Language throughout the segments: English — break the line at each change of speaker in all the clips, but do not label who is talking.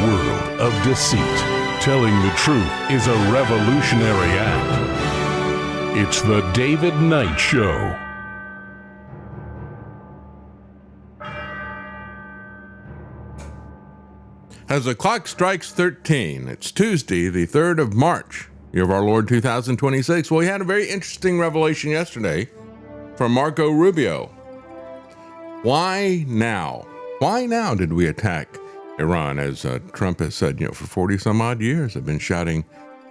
world of deceit. Telling the truth is a revolutionary act. It's the David Knight Show.
As the clock strikes 13, it's Tuesday, the 3rd of March, year of our Lord 2026. Well, we had a very interesting revelation yesterday from Marco Rubio. Why now? Why now did we attack Iran? As Trump has said, for 40 some odd years, have been shouting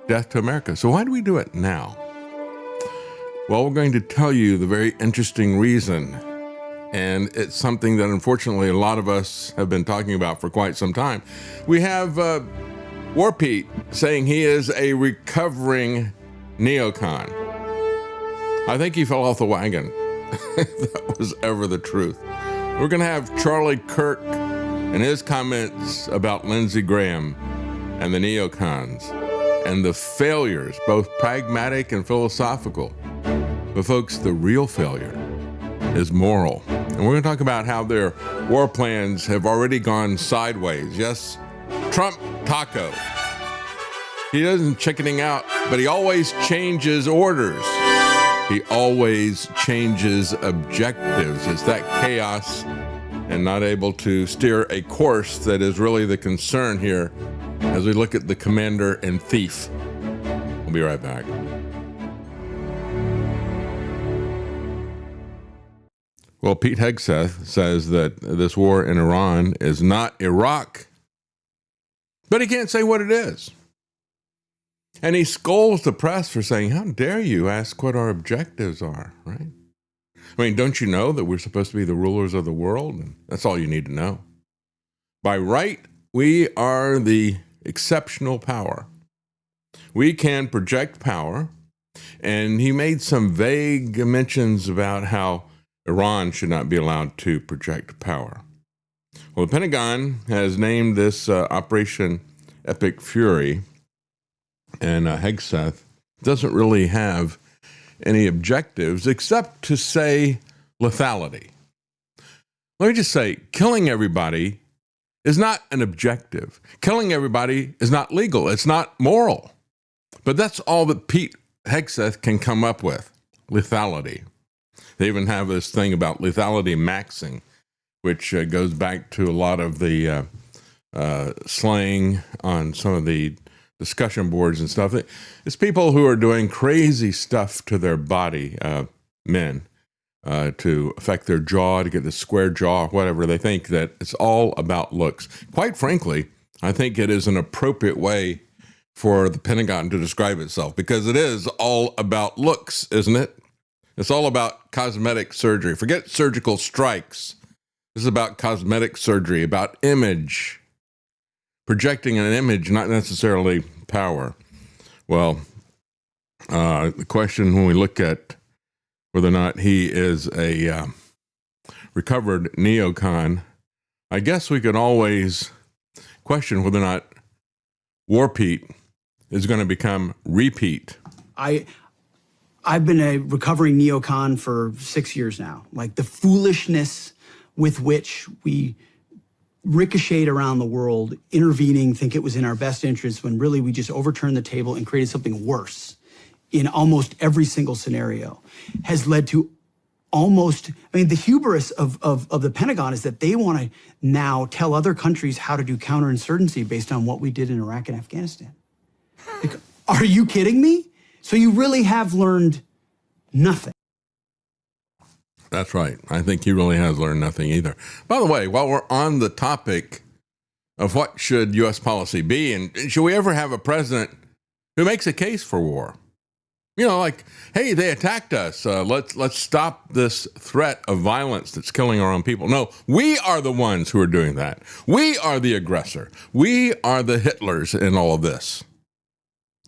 death to America. So why do we do it now? Well, we're going to tell you the very interesting reason. And it's something that, unfortunately, a lot of us have been talking about for quite some time. We have War Pete saying he is a recovering neocon. I think he fell off the wagon, if that was ever the truth. We're going to have Charlie Kirk and his comments about Lindsey Graham and the neocons and the failures, both pragmatic and philosophical. But folks, the real failure is moral. And we're going to talk about how their war plans have already gone sideways. Yes, Trump taco. He isn't chickening out, but he always changes orders. He always changes objectives. It's that chaos and not able to steer a course that is really the concern here as we look at the commander and thief. We'll be right back. Well, Pete Hegseth says that this war in Iran is not Iraq, but he can't say what it is. And he scolds the press for saying, how dare you ask what our objectives are, right? I mean, don't you know that we're supposed to be the rulers of the world? And that's all you need to know. By right, we are the exceptional power. We can project power. And he made some vague mentions about how Iran should not be allowed to project power. Well, the Pentagon has named this Operation Epic Fury, and Hegseth doesn't really have any objectives except to say lethality. Let me just say, killing everybody is not an objective. Killing everybody is not legal. It's not moral. But that's all that Pete Hegseth can come up with, lethality. They even have this thing about lethality maxing, which goes back to a lot of the slang on some of the discussion boards and stuff. It's people who are doing crazy stuff to their body, men, to affect their jaw, to get the square jaw, whatever. They think that it's all about looks. Quite frankly, I think it is an appropriate way for the Pentagon to describe itself, because it is all about looks, isn't it? It's all about cosmetic surgery. Forget surgical strikes. This is about cosmetic surgery, about image. Projecting an image, not necessarily power. Well, the question when we look at whether or not he is a recovered neocon, I guess we could always question whether or not War Pete is going to become repeat.
I've been a recovering neocon for 6 years now. Like, the foolishness with which we ricocheted around the world, intervening, think it was in our best interest, when really we just overturned the table and created something worse in almost every single scenario, has led to the hubris of the Pentagon is that they want to now tell other countries how to do counterinsurgency based on what we did in Iraq and Afghanistan. Like, are you kidding me? So you really have learned nothing.
That's right. I think he really has learned nothing either. By the way, while we're on the topic of what should U.S. policy be, and should we ever have a president who makes a case for war? Like, hey, they attacked us. Let's stop this threat of violence that's killing our own people. No, we are the ones who are doing that. We are the aggressor. We are the Hitlers in all of this.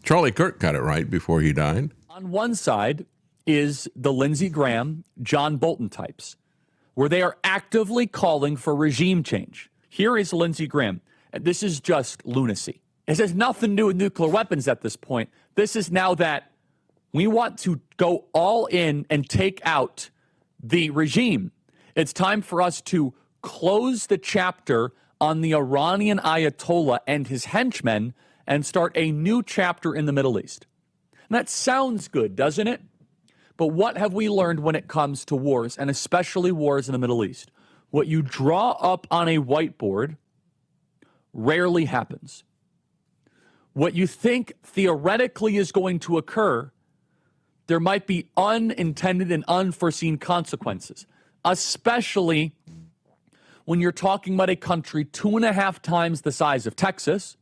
Charlie Kirk got it right before he died.
On one side is the Lindsey Graham, John Bolton types, where they are actively calling for regime change. Here is Lindsey Graham, and this is just lunacy. It has nothing to do with nuclear weapons at this point. This is now that we want to go all in and take out the regime. It's time for us to close the chapter on the Iranian Ayatollah and his henchmen and start a new chapter in the Middle East. And that sounds good, doesn't it? But what have we learned when it comes to wars, and especially wars in the Middle East? What you draw up on a whiteboard rarely happens. What you think theoretically is going to occur, there might be unintended and unforeseen consequences, especially when you're talking about a country 2.5 times the size of Texas.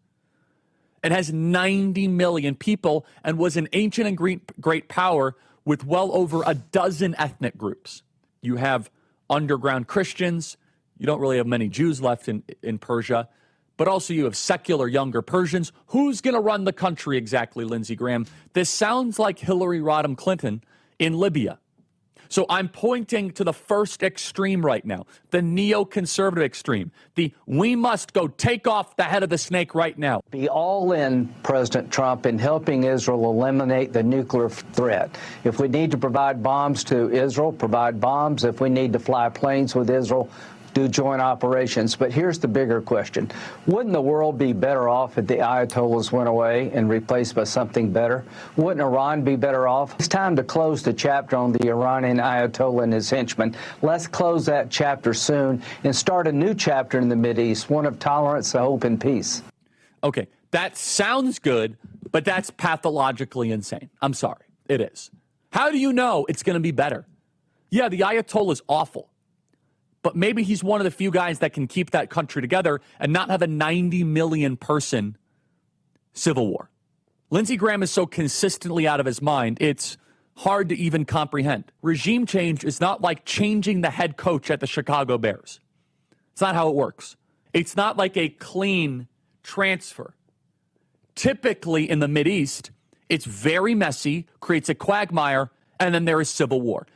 It has 90 million people and was an ancient and great power with well over a dozen ethnic groups. You have underground Christians. You don't really have many Jews left in Persia. But also you have secular younger Persians. Who's going to run the country exactly, Lindsey Graham? This sounds like Hillary Rodham Clinton in Libya. So I'm pointing to the first extreme right now, the neoconservative extreme, the we must go take off the head of the snake right now.
Be all in, President Trump, in helping Israel eliminate the nuclear threat. If we need to provide bombs to Israel, provide bombs. If we need to fly planes with Israel, do joint operations. But here's the bigger question. Wouldn't the world be better off if the Ayatollahs went away and replaced by something better? Wouldn't Iran be better off? It's time to close the chapter on the Iranian Ayatollah and his henchmen. Let's close that chapter soon and start a new chapter in the Mideast, one of tolerance, hope, and peace.
Okay, that sounds good, but that's pathologically insane. I'm sorry, it is. How do you know it's going to be better? Yeah, the Ayatollah is awful. But maybe he's one of the few guys that can keep that country together and not have a 90 million person civil war. Lindsey Graham is so consistently out of his mind, it's hard to even comprehend. Regime change is not like changing the head coach at the Chicago Bears. It's not how it works. It's not like a clean transfer. Typically in the Mideast, it's very messy, creates a quagmire, and then there is civil war.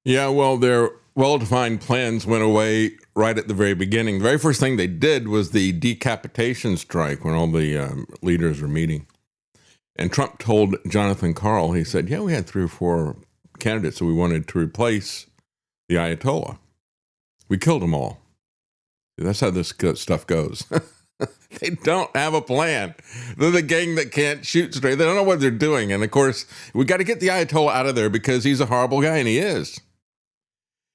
Yeah, well, their well-defined plans went away right at the very beginning. The very first thing they did was the decapitation strike when all the leaders were meeting. And Trump told Jonathan Karl, he said, yeah, we had 3 or 4 candidates that we wanted to replace the Ayatollah. We killed them all. That's how this stuff goes. They don't have a plan. They're the gang that can't shoot straight. They don't know what they're doing. And, of course, we got to get the Ayatollah out of there because he's a horrible guy, and he is.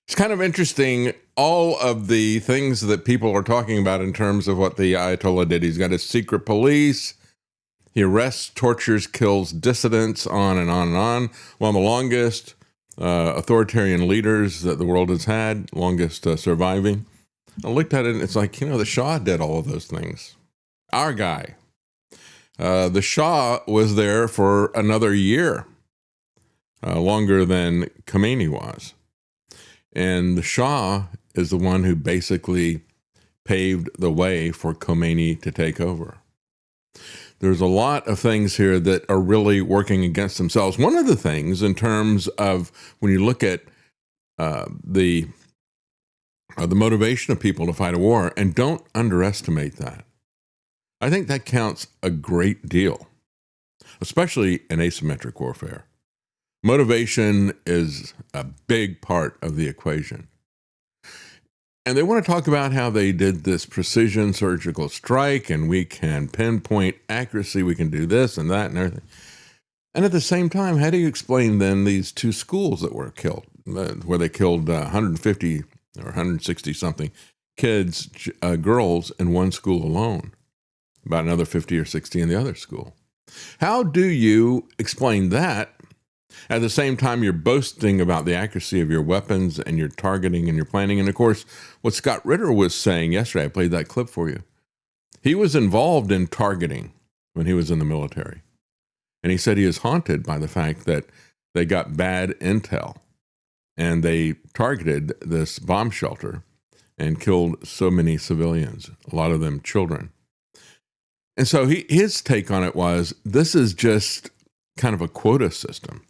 It's kind of interesting, all of the things that people are talking about in terms of what the Ayatollah did. He's got a secret police. He arrests, tortures, kills dissidents, on and on and on. One of the longest authoritarian leaders that the world has had, longest surviving. I looked at it, and it's like, the Shah did all of those things. Our guy. The Shah was there for another year, longer than Khomeini was. And the Shah is the one who basically paved the way for Khomeini to take over. There's a lot of things here that are really working against themselves. One of the things in terms of when you look at the motivation of people to fight a war, and don't underestimate that. I think that counts a great deal, especially in asymmetric warfare. Motivation is a big part of the equation. And they want to talk about how they did this precision surgical strike, and we can pinpoint accuracy, we can do this and that and everything. And at the same time, how do you explain then these 2 schools that were killed, where they killed 150 or 160 something kids, girls in one school alone, about another 50 or 60 in the other school? How do you explain that? At the same time, you're boasting about the accuracy of your weapons and your targeting and your planning. And of course, what Scott Ritter was saying yesterday, I played that clip for you. He was involved in targeting when he was in the military. And he said he is haunted by the fact that they got bad intel and they targeted this bomb shelter and killed so many civilians, a lot of them children. And so his take on it was, this is just kind of a quota system.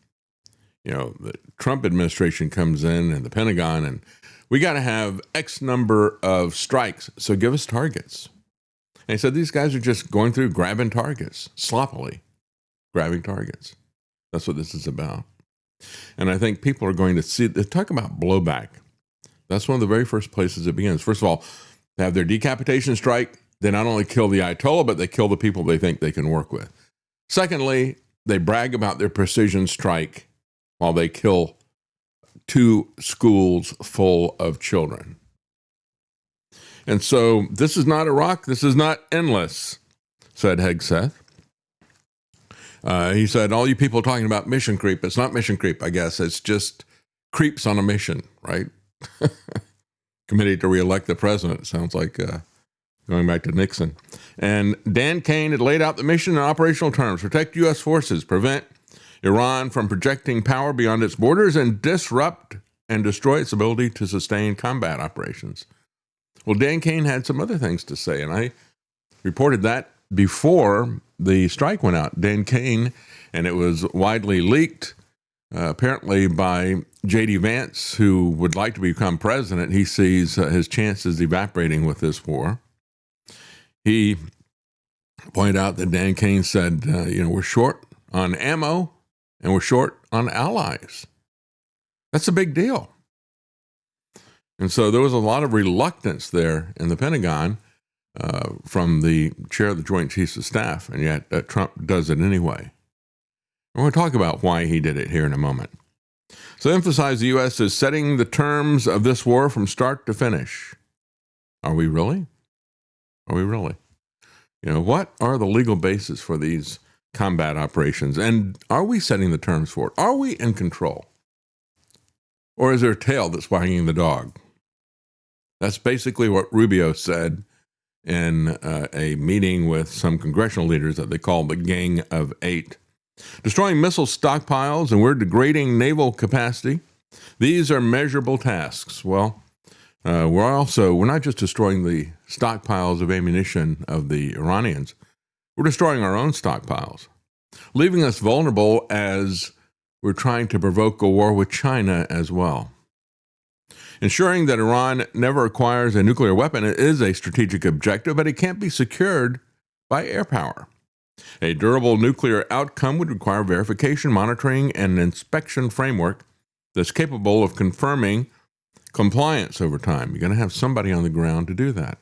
The Trump administration comes in and the Pentagon, and we got to have X number of strikes, so give us targets. And he said these guys are just going through grabbing targets, sloppily grabbing targets. That's what this is about. And I think people are going to see, they talk about blowback. That's one of the very first places it begins. First of all, they have their decapitation strike. They not only kill the Ayatollah, but they kill the people they think they can work with. Secondly, they brag about their precision strike while they kill 2 schools full of children. And so this is not Iraq. This is not endless, said Hegseth. He said, all you people talking about mission creep, it's not mission creep, I guess. It's just creeps on a mission, right? Committee to reelect the president. Sounds like going back to Nixon. And Dan Kane had laid out the mission in operational terms. Protect U.S. forces, prevent Iran from projecting power beyond its borders, and disrupt and destroy its ability to sustain combat operations. Well, Dan Kane had some other things to say, and I reported that before the strike went out. Dan Kane, and it was widely leaked, apparently by J.D. Vance, who would like to become president. He sees his chances evaporating with this war. He pointed out that Dan Kane said, we're short on ammo and we're short on allies. That's a big deal. And so there was a lot of reluctance there in the Pentagon from the chair of the Joint Chiefs of Staff, and yet Trump does it anyway. We're going to talk about why he did it here in a moment. So emphasize the U.S. is setting the terms of this war from start to finish. Are we really? Are we really? What are the legal basis for these combat operations? And are we setting the terms for it? Are we in control? Or is there a tail that's wagging the dog? That's basically what Rubio said in a meeting with some congressional leaders that they call the Gang of Eight. Destroying missile stockpiles, and we're degrading naval capacity. These are measurable tasks. Well, we're not just destroying the stockpiles of ammunition of the Iranians. We're destroying our own stockpiles, leaving us vulnerable as we're trying to provoke a war with China as well. Ensuring that Iran never acquires a nuclear weapon is a strategic objective, but it can't be secured by air power. A durable nuclear outcome would require verification, monitoring, and an inspection framework that's capable of confirming compliance over time. You're going to have somebody on the ground to do that.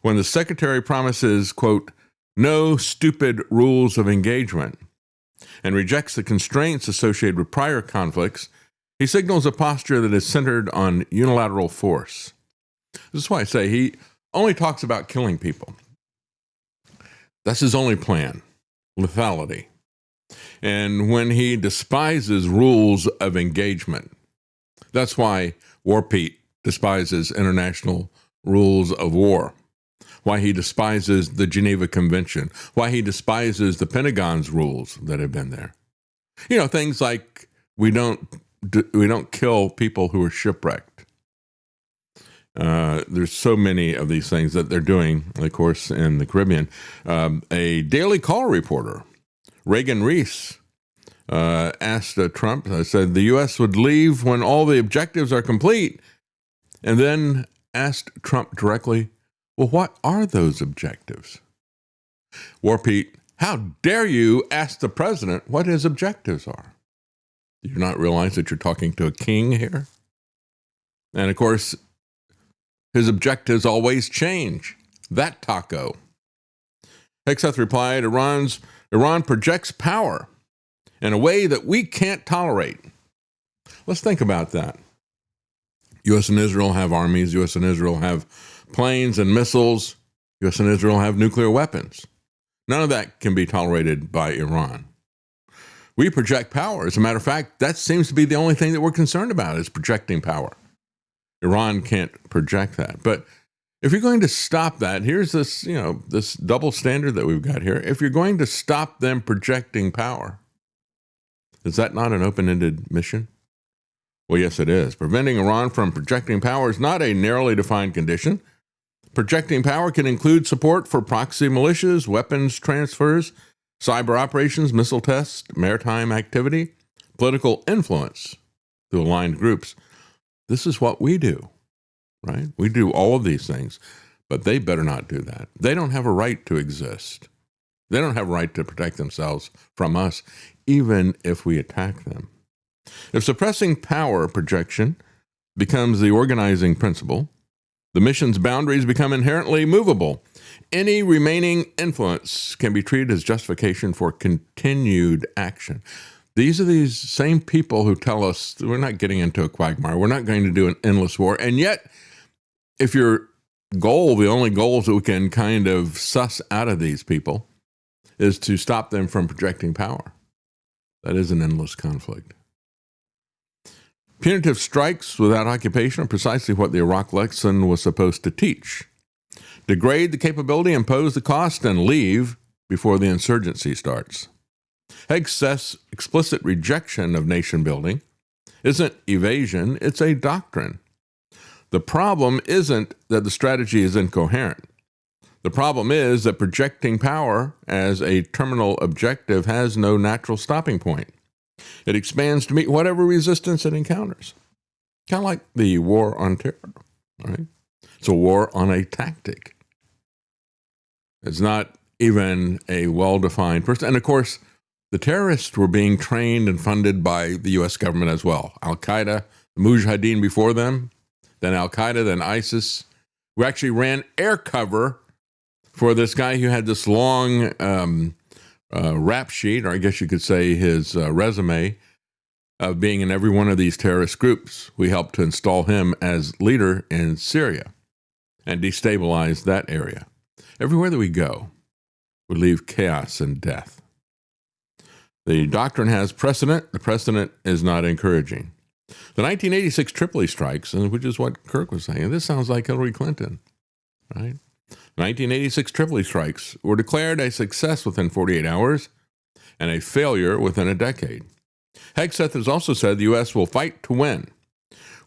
When the secretary promises, quote, no stupid rules of engagement, and rejects the constraints associated with prior conflicts, he signals a posture that is centered on unilateral force. This is why I say he only talks about killing people. That's his only plan, lethality. And when he despises rules of engagement, that's why War Pete despises international rules of war, why he despises the Geneva Convention, why he despises the Pentagon's rules that have been there. Things like we don't kill people who are shipwrecked. There's so many of these things that they're doing, of course, in the Caribbean. A Daily Caller reporter, Reagan Reese, asked Trump, said the U.S. would leave when all the objectives are complete, and then asked Trump directly, well, what are those objectives? War Pete, how dare you ask the president what his objectives are? Do you not realize that you're talking to a king here? And of course, his objectives always change. That taco. Hegseth replied, Iran projects power in a way that we can't tolerate. Let's think about that. U.S. and Israel have armies. U.S. and Israel have planes and missiles. U.S. and Israel have nuclear weapons. None of that can be tolerated by Iran. We project power. As a matter of fact, that seems to be the only thing that we're concerned about is projecting power. Iran can't project that. But if you're going to stop that, here's this, this double standard that we've got here. If you're going to stop them projecting power, is that not an open-ended mission? Well, yes, it is. Preventing Iran from projecting power is not a narrowly defined condition. Projecting power can include support for proxy militias, weapons transfers, cyber operations, missile tests, maritime activity, political influence through aligned groups. This is what we do, right? We do all of these things, but they better not do that. They don't have a right to exist. They don't have a right to protect themselves from us, even if we attack them. If suppressing power projection becomes the organizing principle. The mission's boundaries become inherently movable. Any remaining influence can be treated as justification for continued action. These are these same people who tell us we're not getting into a quagmire. We're not going to do an endless war. And yet, if your goal, the only goals that we can kind of suss out of these people is to stop them from projecting power, that is an endless conflict. Punitive strikes without occupation are precisely what the Iraq lesson was supposed to teach. Degrade the capability, impose the cost, and leave before the insurgency starts. Hegseth's explicit rejection of nation building isn't evasion, it's a doctrine. The problem isn't that the strategy is incoherent. The problem is that projecting power as a terminal objective has no natural stopping point. It expands to meet whatever resistance it encounters. Kind of like the war on terror, right? It's a war on a tactic. It's not even a well-defined person. And of course, the terrorists were being trained and funded by the U.S. government as well. Al-Qaeda, the Mujahideen before them, then Al-Qaeda, then ISIS. We actually ran air cover for this guy who had this long rap sheet, or I guess you could say his resume, of being in every one of these terrorist groups. We helped to install him as leader in Syria and destabilize that area. Everywhere that we go, we leave chaos and death. The doctrine has precedent. The precedent is not encouraging. The 1986 Tripoli strikes, which is what Kirk was saying, this sounds like Hillary Clinton, right? 1986 Tripoli strikes were declared a success within 48 hours and a failure within a decade. Hegseth has also said the U.S. will fight to win.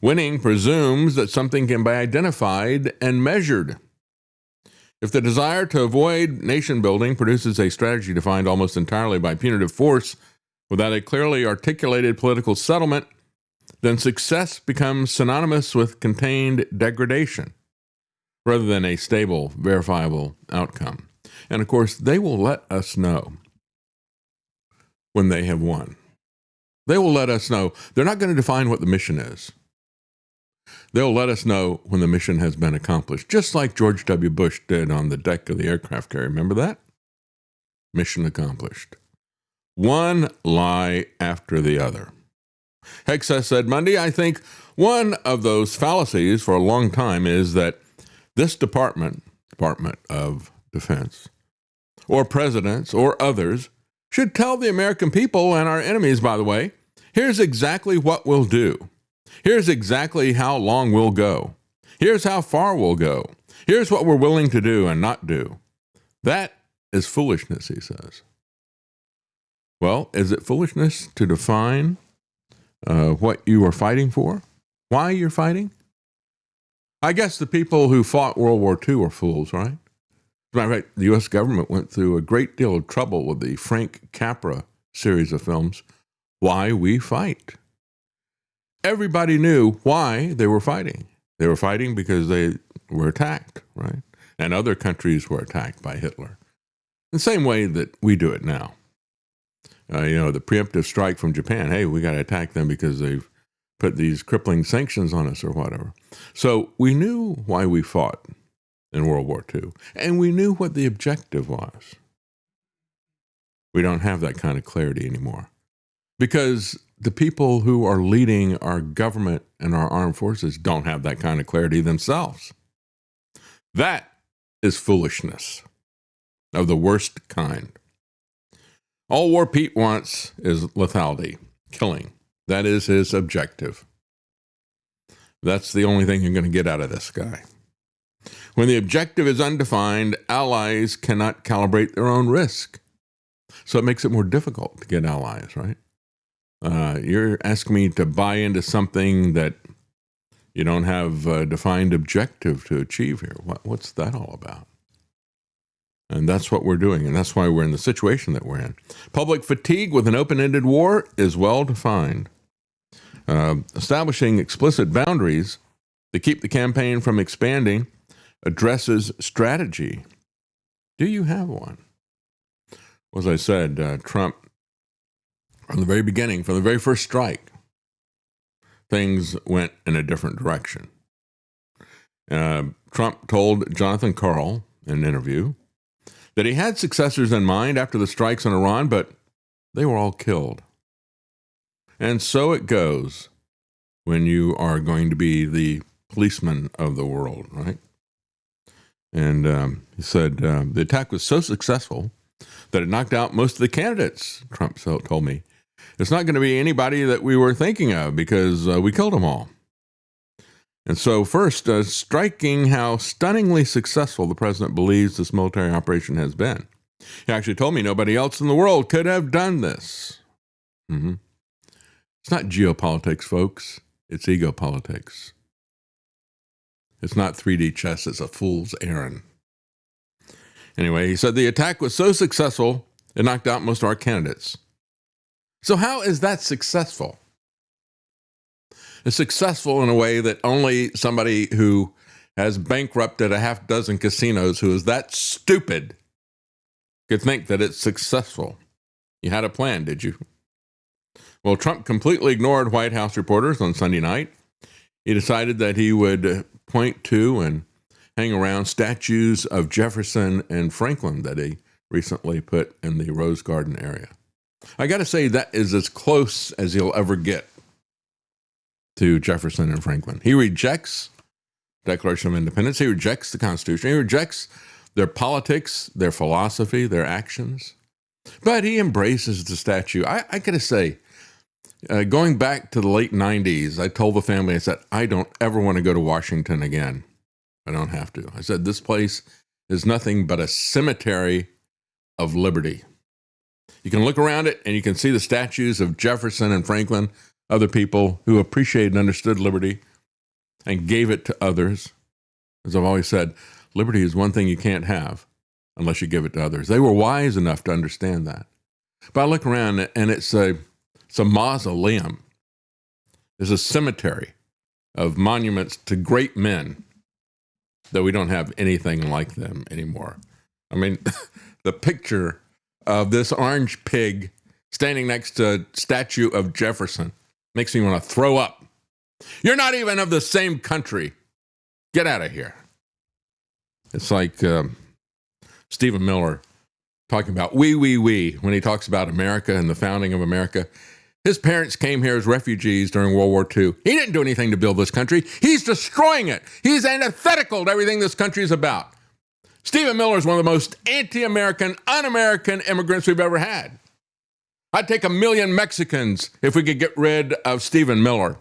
Winning presumes that something can be identified and measured. If the desire to avoid nation building produces a strategy defined almost entirely by punitive force without a clearly articulated political settlement, then success becomes synonymous with contained degradation rather than a stable, verifiable outcome. And of course, they will let us know when they have won. They will let us know. They're not going to define what the mission is. They'll let us know when the mission has been accomplished, just like George W. Bush did on the deck of the aircraft carrier. Remember that? Mission accomplished. One lie after the other. Hegseth said Monday, I think one of those fallacies for a long time is that this Department of Defense, or presidents or others, should tell the American people and our enemies, by the way, here's exactly what we'll do. Here's exactly how long we'll go. Here's how far we'll go. Here's what we're willing to do and not do. That is foolishness, he says. Well, is it foolishness to define what you are fighting for? Why you're fighting? I guess the people who fought World War II are fools, right? As a matter of fact, the U.S. government went through a great deal of trouble with the Frank Capra series of films, Why We Fight. Everybody knew why they were fighting. They were fighting because they were attacked, right? And other countries were attacked by Hitler. The same way that we do it now. The preemptive strike from Japan, hey, we got to attack them because they've put these crippling sanctions on us or whatever. So we knew why we fought in World War II, and we knew what the objective was. We don't have that kind of clarity anymore because the people who are leading our government and our armed forces don't have that kind of clarity themselves. That is foolishness of the worst kind. All War Pete wants is lethality, killing. That is his objective. That's the only thing you're going to get out of this guy. When the objective is undefined, allies cannot calibrate their own risk. So it makes it more difficult to get allies, right? You're asking me to buy into something that you don't have a defined objective to achieve here. What's that all about? And that's what we're doing, and that's why we're in the situation that we're in. Public fatigue with an open-ended war is well defined. Establishing explicit boundaries to keep the campaign from expanding addresses strategy. Do you have one? As I said, Trump, from the very beginning, from the very first strike, things went in a different direction. Trump told Jonathan Karl in an interview that he had successors in mind after the strikes on Iran, but they were all killed. And so it goes when you are going to be the policeman of the world, right? And he said the attack was so successful that it knocked out most of the candidates, Trump told me. It's not going to be anybody that we were thinking of because we killed them all. And so first, striking how stunningly successful the president believes this military operation has been. He actually told me nobody else in the world could have done this. Mm-hmm. It's not geopolitics, folks. It's ego politics. It's not 3D chess. It's a fool's errand. Anyway, he said the attack was so successful, it knocked out most of our candidates. So how is that successful? It's successful in a way that only somebody who has bankrupted a half dozen casinos who is that stupid could think that it's successful. You had a plan, did you? Well, Trump completely ignored White House reporters on Sunday night. He decided that he would point to and hang around statues of Jefferson and Franklin that he recently put in the Rose Garden area. I got to say, that is as close as he'll ever get to Jefferson and Franklin. He rejects the Declaration of Independence. He rejects the Constitution. He rejects their politics, their philosophy, their actions. But he embraces the statue. I got to say, going back to the late 90s, I told the family, I said, I don't ever want to go to Washington again. I don't have to. I said, this place is nothing but a cemetery of liberty. You can look around it and you can see the statues of Jefferson and Franklin, other people who appreciated and understood liberty and gave it to others. As I've always said, liberty is one thing you can't have unless you give it to others. They were wise enough to understand that. But I look around and it's a mausoleum. It's a cemetery of monuments to great men, though we don't have anything like them anymore. I mean, the picture of this orange pig standing next to a statue of Jefferson makes me want to throw up. You're not even of the same country. Get out of here. It's like Stephen Miller talking about we, when he talks about America and the founding of America. His parents came here as refugees during World War II. He didn't do anything to build this country. He's destroying it. He's antithetical to everything this country is about. Stephen Miller is one of the most anti-American, un-American immigrants we've ever had. I'd take 1 million Mexicans if we could get rid of Stephen Miller.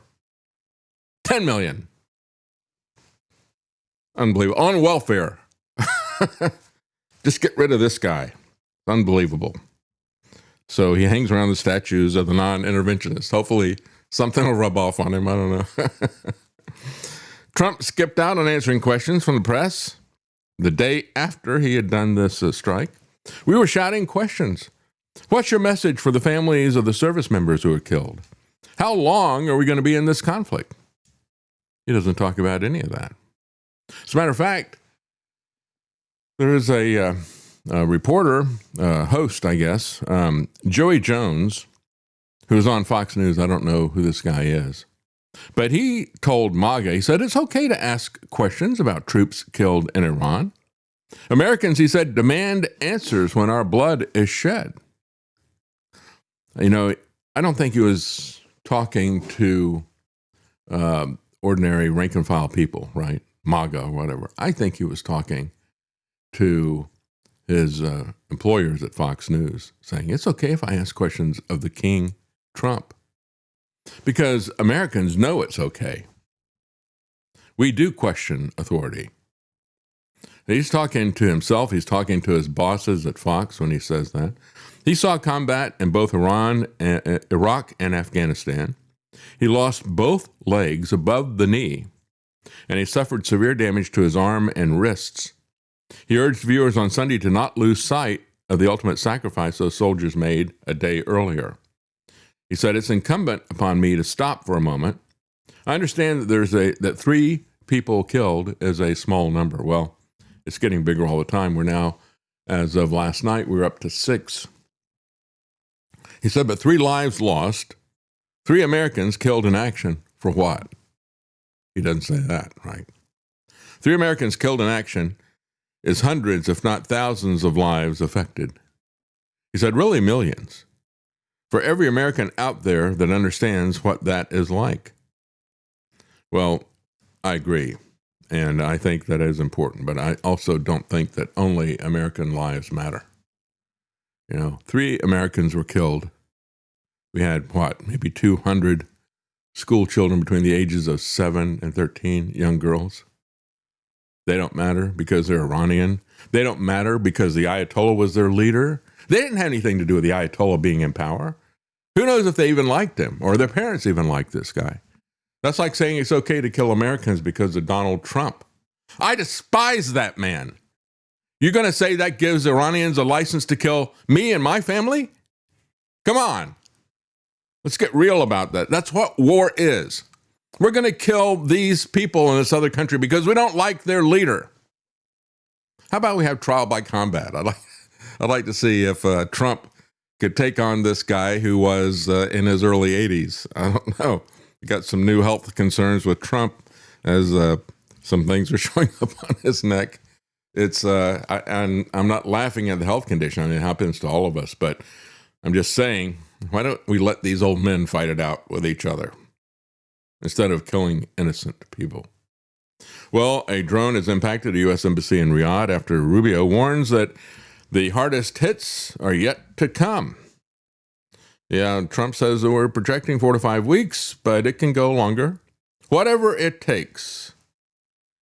10 million. Unbelievable. On welfare. Just get rid of this guy. Unbelievable. So he hangs around the statues of the non-interventionists. Hopefully something will rub off on him. I don't know. Trump skipped out on answering questions from the press the day after he had done this strike. We were shouting questions. What's your message for the families of the service members who were killed? How long are we going to be in this conflict? He doesn't talk about any of that. As a matter of fact, there is a reporter, host, I guess, Joey Jones, who's on Fox News. I don't know who this guy is. But he told MAGA, he said, it's okay to ask questions about troops killed in Iran. Americans, he said, demand answers when our blood is shed. You know, I don't think he was talking to ordinary rank and file people, right? MAGA or whatever. I think he was talking to his employers at Fox News, saying, it's okay if I ask questions of the King, Trump. Because Americans know it's okay. We do question authority. He's talking to himself. He's talking to his bosses at Fox when he says that. He saw combat in both Iraq and Afghanistan. He lost both legs above the knee, and he suffered severe damage to his arm and wrists. He urged viewers on Sunday to not lose sight of the ultimate sacrifice those soldiers made a day earlier. He said, it's incumbent upon me to stop for a moment. I understand that that 3 people killed is a small number. Well, it's getting bigger all the time. We're now, as of last night, we're up to 6. He said, but 3 lives lost, 3 Americans killed in action, For what? He doesn't say that, right? 3 Americans killed in action is hundreds, if not thousands, of lives affected. He said, really millions. For every American out there that understands what that is like. Well, I agree. And I think that is important. But I also don't think that only American lives matter. 3 Americans were killed. We had, maybe 200 school children between the ages of 7 and 13, young girls. They don't matter because they're Iranian. They don't matter because the Ayatollah was their leader. They didn't have anything to do with the Ayatollah being in power. Who knows if they even liked him or their parents even liked this guy. That's like saying it's okay to kill Americans because of Donald Trump. I despise that man. You're going to say that gives Iranians a license to kill me and my family? Come on. Let's get real about that. That's what war is. We're going to kill these people in this other country because we don't like their leader. How about we have trial by combat? I'd like to see if Trump could take on this guy who was in his early 80s. I don't know. We got some new health concerns with Trump as some things are showing up on his neck. It's I'm not laughing at the health condition. I mean, it happens to all of us, but I'm just saying, why don't we let these old men fight it out with each other instead of killing innocent people? Well, a drone has impacted a U.S. embassy in Riyadh after Rubio warns that the hardest hits are yet to come. Yeah, Trump says that we're projecting 4 to 5 weeks, but it can go longer. Whatever it takes.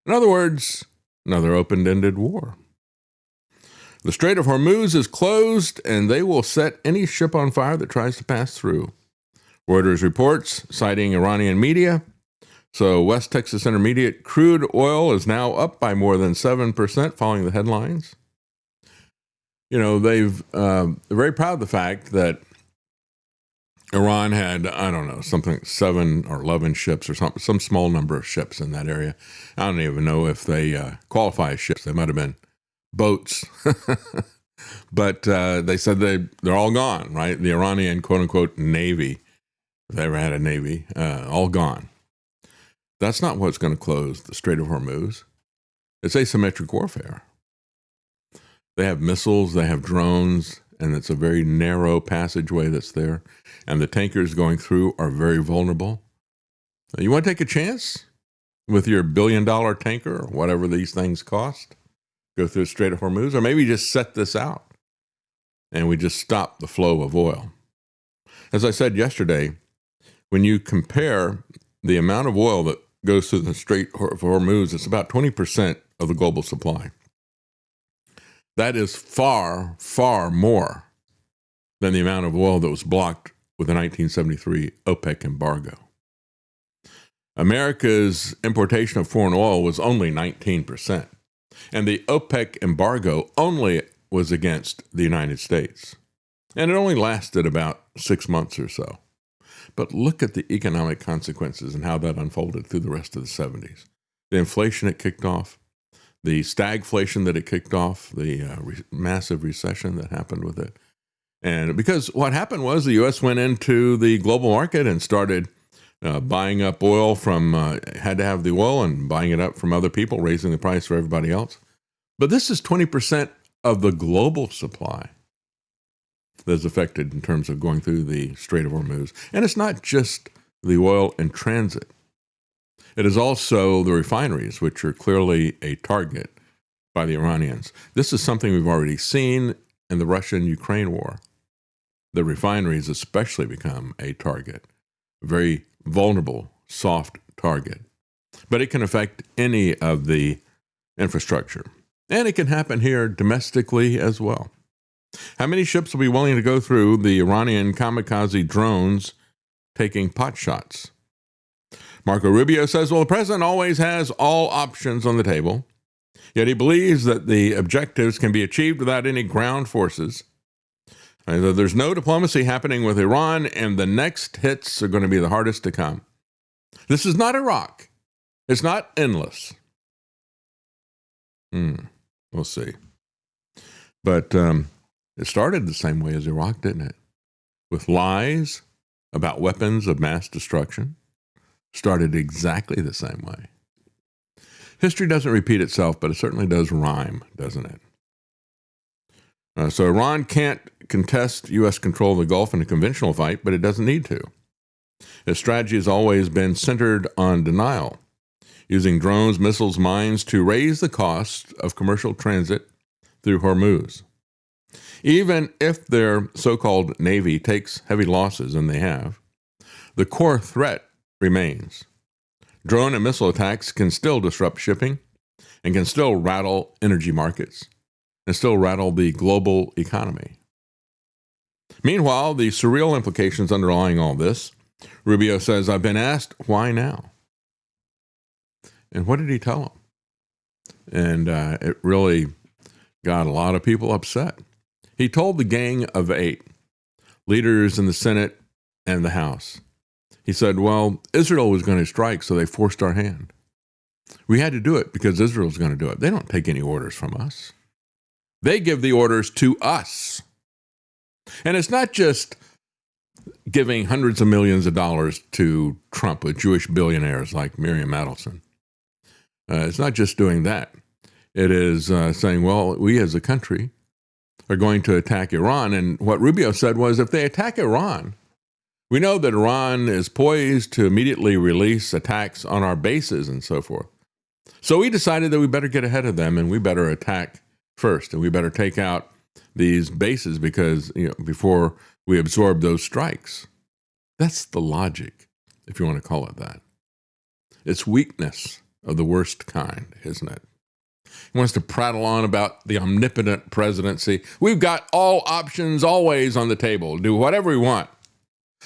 In other words, another open-ended war. The Strait of Hormuz is closed, and they will set any ship on fire that tries to pass through. Reuters reports, citing Iranian media. So West Texas Intermediate crude oil is now up by more than 7% following the headlines. They're very proud of the fact that Iran had, something 7 or 11 ships or something, some small number of ships in that area. I don't even know if they qualify as ships. They might have been boats. But they said they're all gone, right? The Iranian quote-unquote navy, if they ever had a navy, all gone. That's not what's going to close the Strait of Hormuz. It's asymmetric warfare. They have missiles, they have drones, and it's a very narrow passageway that's there. And the tankers going through are very vulnerable. You want to take a chance with your $1 billion tanker or whatever these things cost? Go through the Strait of Hormuz? Or maybe just set this out and we just stop the flow of oil. As I said yesterday, when you compare the amount of oil that goes through the Strait of Hormuz, it's about 20% of the global supply. That is far, far more than the amount of oil that was blocked with the 1973 OPEC embargo. America's importation of foreign oil was only 19%, and the OPEC embargo only was against the United States. And it only lasted about 6 months or so. But look at the economic consequences and how that unfolded through the rest of the 70s. The inflation it kicked off, the stagflation that it kicked off, the massive recession that happened with it. And because what happened was the U.S. went into the global market and started buying up oil from, had to have the oil and buying it up from other people, raising the price for everybody else. But this is 20% of the global supply that's affected in terms of going through the Strait of Hormuz. And it's not just the oil in transit. It is also the refineries, which are clearly a target by the Iranians. This is something we've already seen in the Russian-Ukraine war. The refineries especially become a target, a very vulnerable, soft target. But it can affect any of the infrastructure. And it can happen here domestically as well. How many ships will be willing to go through the Iranian kamikaze drones taking pot shots? Marco Rubio says, well, the president always has all options on the table, yet he believes that the objectives can be achieved without any ground forces. And there's no diplomacy happening with Iran, and the next hits are going to be the hardest to come. This is not Iraq. It's not endless. We'll see. But it started the same way as Iraq, didn't it? With lies about weapons of mass destruction, started exactly the same way. History doesn't repeat itself, but it certainly does rhyme, doesn't it? So Iran can't contest U.S. control of the Gulf in a conventional fight, but it doesn't need to. Its strategy has always been centered on denial, using drones, missiles, mines to raise the cost of commercial transit through Hormuz. Even if their so-called Navy takes heavy losses, and they have, the core threat remains. Drone and missile attacks can still disrupt shipping and can still rattle energy markets and still rattle the global economy. Meanwhile, the surreal implications underlying all this, Rubio says, I've been asked, why now? And what did he tell them? And it really got a lot of people upset. He told the Gang of Eight, leaders in the Senate and the House, he said, well, Israel was going to strike, so they forced our hand. We had to do it because Israel's going to do it. They don't take any orders from us. They give the orders to us. And it's not just giving hundreds of millions of dollars to Trump with Jewish billionaires like Miriam Adelson. It's not just doing that. It is saying, well, we as a country are going to attack Iran. And what Rubio said was, if they attack Iran, we know that Iran is poised to immediately release attacks on our bases and so forth. So we decided that we better get ahead of them and we better attack first, and we better take out these bases because, before we absorb those strikes. That's the logic, if you want to call it that. It's weakness of the worst kind, isn't it? He wants to prattle on about the omnipotent presidency. We've got all options always on the table. Do whatever we want.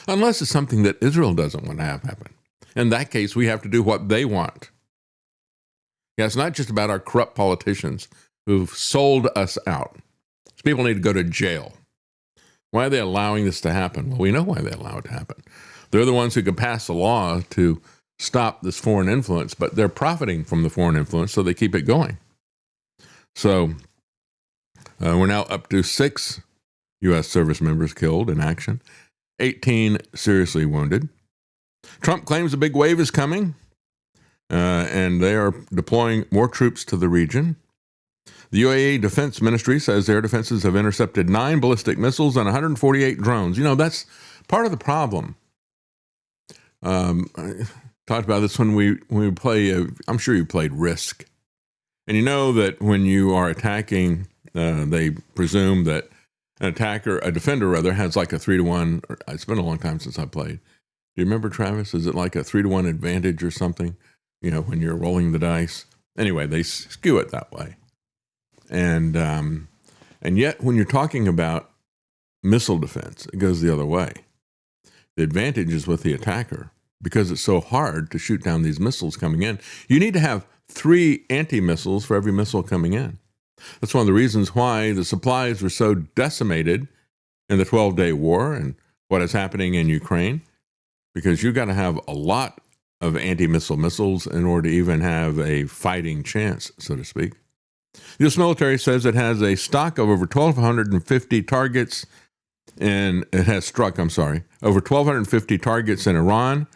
Unless it's something that Israel doesn't want to have happen. In that case, we have to do what they want. Yeah, it's not just about our corrupt politicians who've sold us out. These people need to go to jail. Why are they allowing this to happen? Well, we know why they allow it to happen. They're the ones who could pass a law to stop this foreign influence, but they're profiting from the foreign influence, so they keep it going. So we're now up to 6 U.S. service members killed in action, 18 seriously wounded. Trump claims a big wave is coming, and they are deploying more troops to the region. The UAE Defense Ministry says their defenses have intercepted 9 ballistic missiles and 148 drones. That's part of the problem. I talked about this when we play, I'm sure you played Risk. And you know that when you are attacking, they presume that a defender rather, has like a 3-to-1. It's been a long time since I played. Do you remember, Travis? Is it like a 3-to-1 advantage or something? When you're rolling the dice. Anyway, they skew it that way. And yet, when you're talking about missile defense, it goes the other way. The advantage is with the attacker because it's so hard to shoot down these missiles coming in. You need to have 3 anti-missiles for every missile coming in. That's one of the reasons why the supplies were so decimated in the 12-day war and what is happening in Ukraine, because you've got to have a lot of anti-missile missiles in order to even have a fighting chance, so to speak. The U.S. military says it has a stock of over 1,250 targets, and it has struck, over 1,250 targets in Iran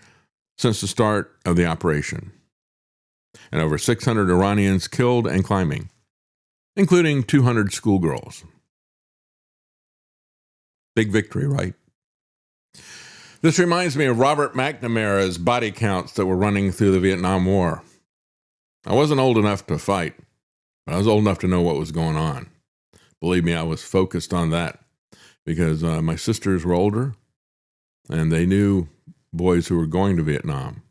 since the start of the operation, and over 600 Iranians killed and climbing, including 200 schoolgirls. Big victory, right? This reminds me of Robert McNamara's body counts that were running through the Vietnam War. I wasn't old enough to fight, but I was old enough to know what was going on. Believe me, I was focused on that because my sisters were older and they knew boys who were going to Vietnam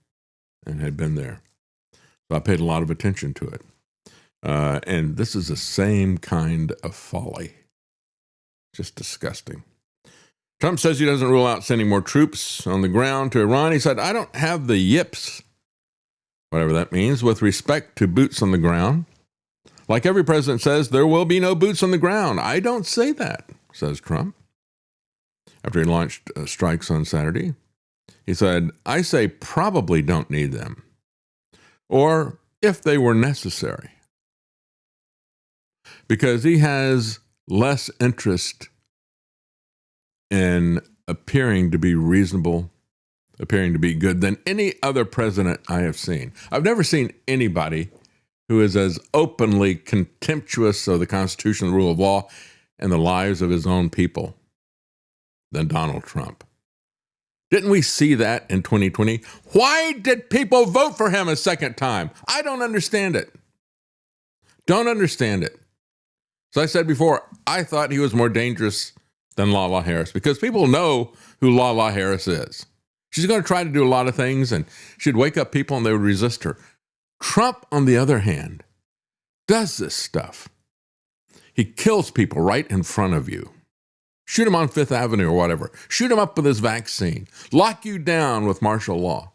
and had been there. So I paid a lot of attention to it. And this is the same kind of folly. Just disgusting. Trump says he doesn't rule out sending more troops on the ground to Iran. He said, I don't have the yips, whatever that means, with respect to boots on the ground. Like every president says, there will be no boots on the ground. I don't say that, says Trump. After he launched strikes on Saturday, he said, I say probably don't need them, or if they were necessary, because he has less interest in appearing to be reasonable appearing to be good than any other president I have seen. I've never seen anybody who is as openly contemptuous of the Constitution, the rule of law, and the lives of his own people than Donald Trump. Didn't we see that in 2020? Why did people vote for him a second time? I don't understand it. Don't understand it. As I said before, I thought he was more dangerous than Lala Harris because people know who Lala Harris is. She's going to try to do a lot of things, and she'd wake up people and they would resist her. Trump, on the other hand, does this stuff. He kills people right in front of you. Shoot him on Fifth Avenue or whatever. Shoot him up with his vaccine. Lock you down with martial law.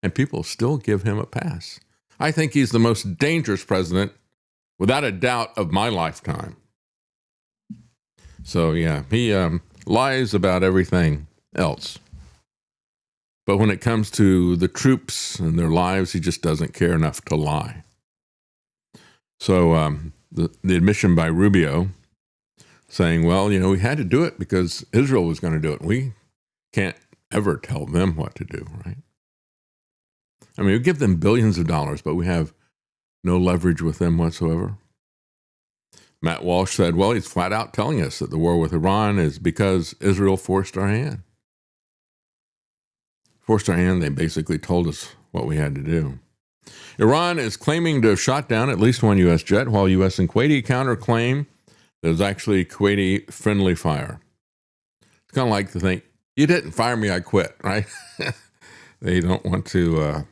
And people still give him a pass. I think he's the most dangerous president, without a doubt, of my lifetime. So, yeah, he lies about everything else. But when it comes to the troops and their lives, he just doesn't care enough to lie. So the admission by Rubio saying, well, you know, we had to do it because Israel was going to do it. We can't ever tell them what to do, right? I mean, we give them billions of dollars, but we have no leverage with them whatsoever. Matt Walsh said, well, he's flat out telling us that the war with Iran is because Israel forced our hand. Forced our hand, they basically told us what we had to do. Iran is claiming to have shot down at least one U.S. jet, while U.S. and Kuwaiti counterclaim that it was actually Kuwaiti friendly fire. It's kind of like to think, you didn't fire me, I quit, right? They don't want to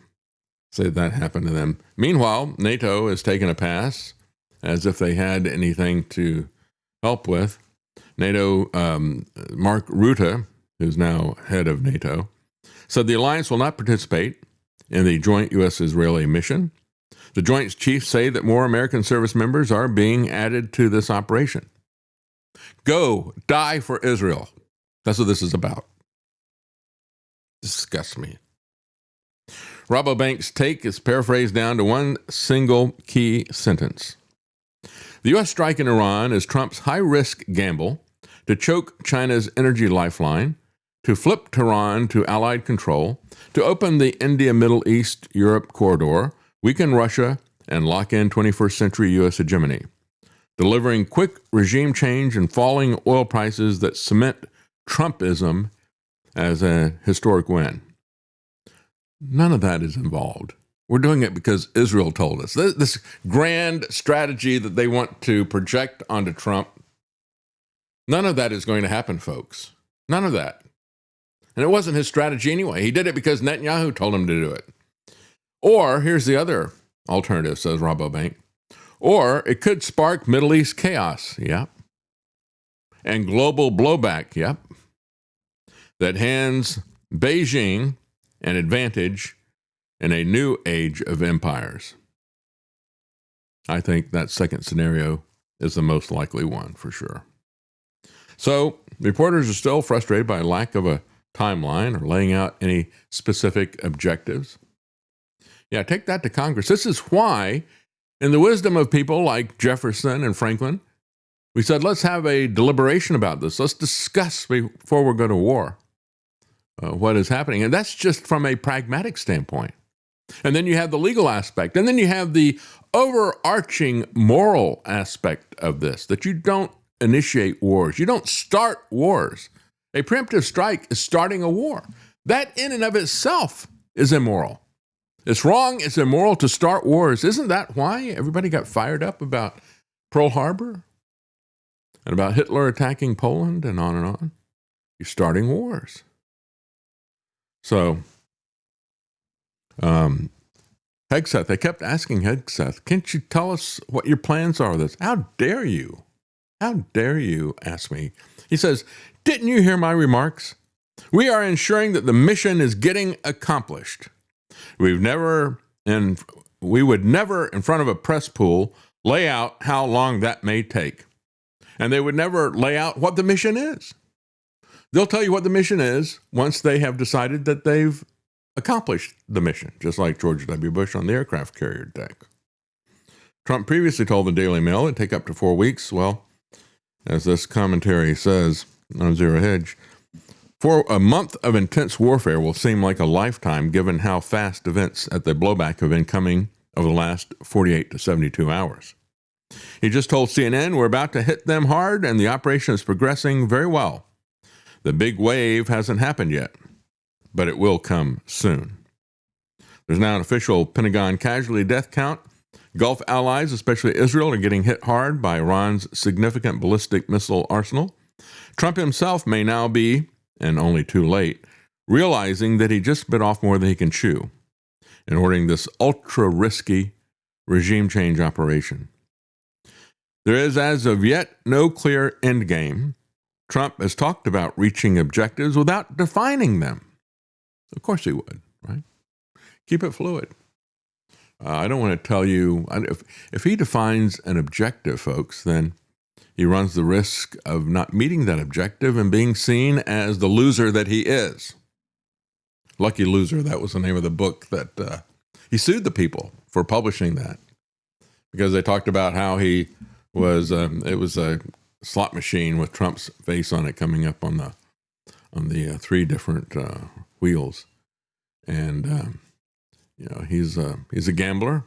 say that happened to them. Meanwhile, NATO has taken a pass as if they had anything to help with. NATO, Mark Rutte, who's now head of NATO, said the alliance will not participate in the joint U.S.-Israeli mission. The Joint Chiefs say that more American service members are being added to this operation. Go, die for Israel. That's what this is about. Disgusts me. Rabobank's take is paraphrased down to one single key sentence. The U.S. strike in Iran is Trump's high-risk gamble to choke China's energy lifeline, to flip Tehran to Allied control, to open the India-Middle East-Europe corridor, weaken Russia, and lock in 21st century U.S. hegemony, delivering quick regime change and falling oil prices that cement Trumpism as a historic win. None of that is involved. We're doing it because Israel told us. This grand strategy that they want to project onto Trump, none of that is going to happen, folks. None of that. And it wasn't his strategy anyway. He did it because Netanyahu told him to do it. Or, here's the other alternative, says Rabobank. Or it could spark Middle East chaos, yep. And global blowback, yep. That hands Beijing an advantage in a new age of empires. I think that second scenario is the most likely one, for sure. So, reporters are still frustrated by a lack of a timeline or laying out any specific objectives. Yeah, take that to Congress. This is why, in the wisdom of people like Jefferson and Franklin, we said, let's have a deliberation about this. Let's discuss before we go to war what is happening. And that's just from a pragmatic standpoint. And then you have the legal aspect. And then you have the overarching moral aspect of this, that you don't initiate wars. You don't start wars. A preemptive strike is starting a war. That in and of itself is immoral. It's wrong, it's immoral to start wars. Isn't that why everybody got fired up about Pearl Harbor and about Hitler attacking Poland and on and on? You're starting wars. So, Hegseth, they kept asking Hegseth, can't you tell us what your plans are with this? How dare you? How dare you ask me? He says, didn't you hear my remarks? We are ensuring that the mission is getting accomplished. We would never, in front of a press pool, lay out how long that may take. And they would never lay out what the mission is. They'll tell you what the mission is once they have decided that they've accomplished the mission, just like George W. Bush on the aircraft carrier deck. Trump previously told the Daily Mail it'd take up to 4 weeks. Well, as this commentary says on Zero Hedge, For a month of intense warfare will seem like a lifetime given how fast events at the blowback have been coming over the last 48 to 72 hours. He just told CNN, "We're about to hit them hard and the operation is progressing very well. The big wave hasn't happened yet, but it will come soon." There's now an official Pentagon casualty death count. Gulf allies, especially Israel, are getting hit hard by Iran's significant ballistic missile arsenal. Trump himself may now be, and only too late, realizing that he just bit off more than he can chew in ordering this ultra-risky regime change operation. There is, as of yet, no clear end game. Trump has talked about reaching objectives without defining them. Of course he would, right? Keep it fluid. I don't want to tell you, if he defines an objective, folks, then he runs the risk of not meeting that objective and being seen as the loser that he is. Lucky Loser, that was the name of the book that he sued the people for publishing that because they talked about how he was, it was a slot machine with Trump's face on it coming up on the three different wheels. And, he's a gambler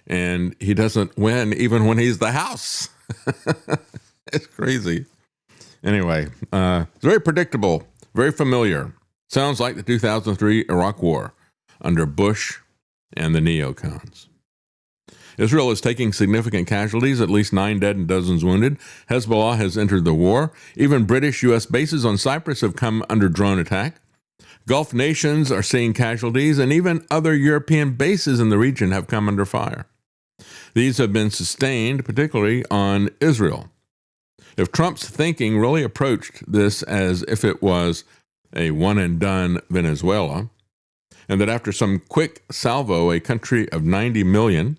and he doesn't win even when he's the house. It's crazy. Anyway, it's very predictable, very familiar. Sounds like the 2003 Iraq War under Bush and the neocons. Israel is taking significant casualties, at least 9 dead and dozens wounded. Hezbollah has entered the war. Even British U.S. bases on Cyprus have come under drone attack. Gulf nations are seeing casualties, and even other European bases in the region have come under fire. These have been sustained, particularly on Israel. If Trump's thinking really approached this as if it was a one-and-done Venezuela, and that after some quick salvo, a country of 90 million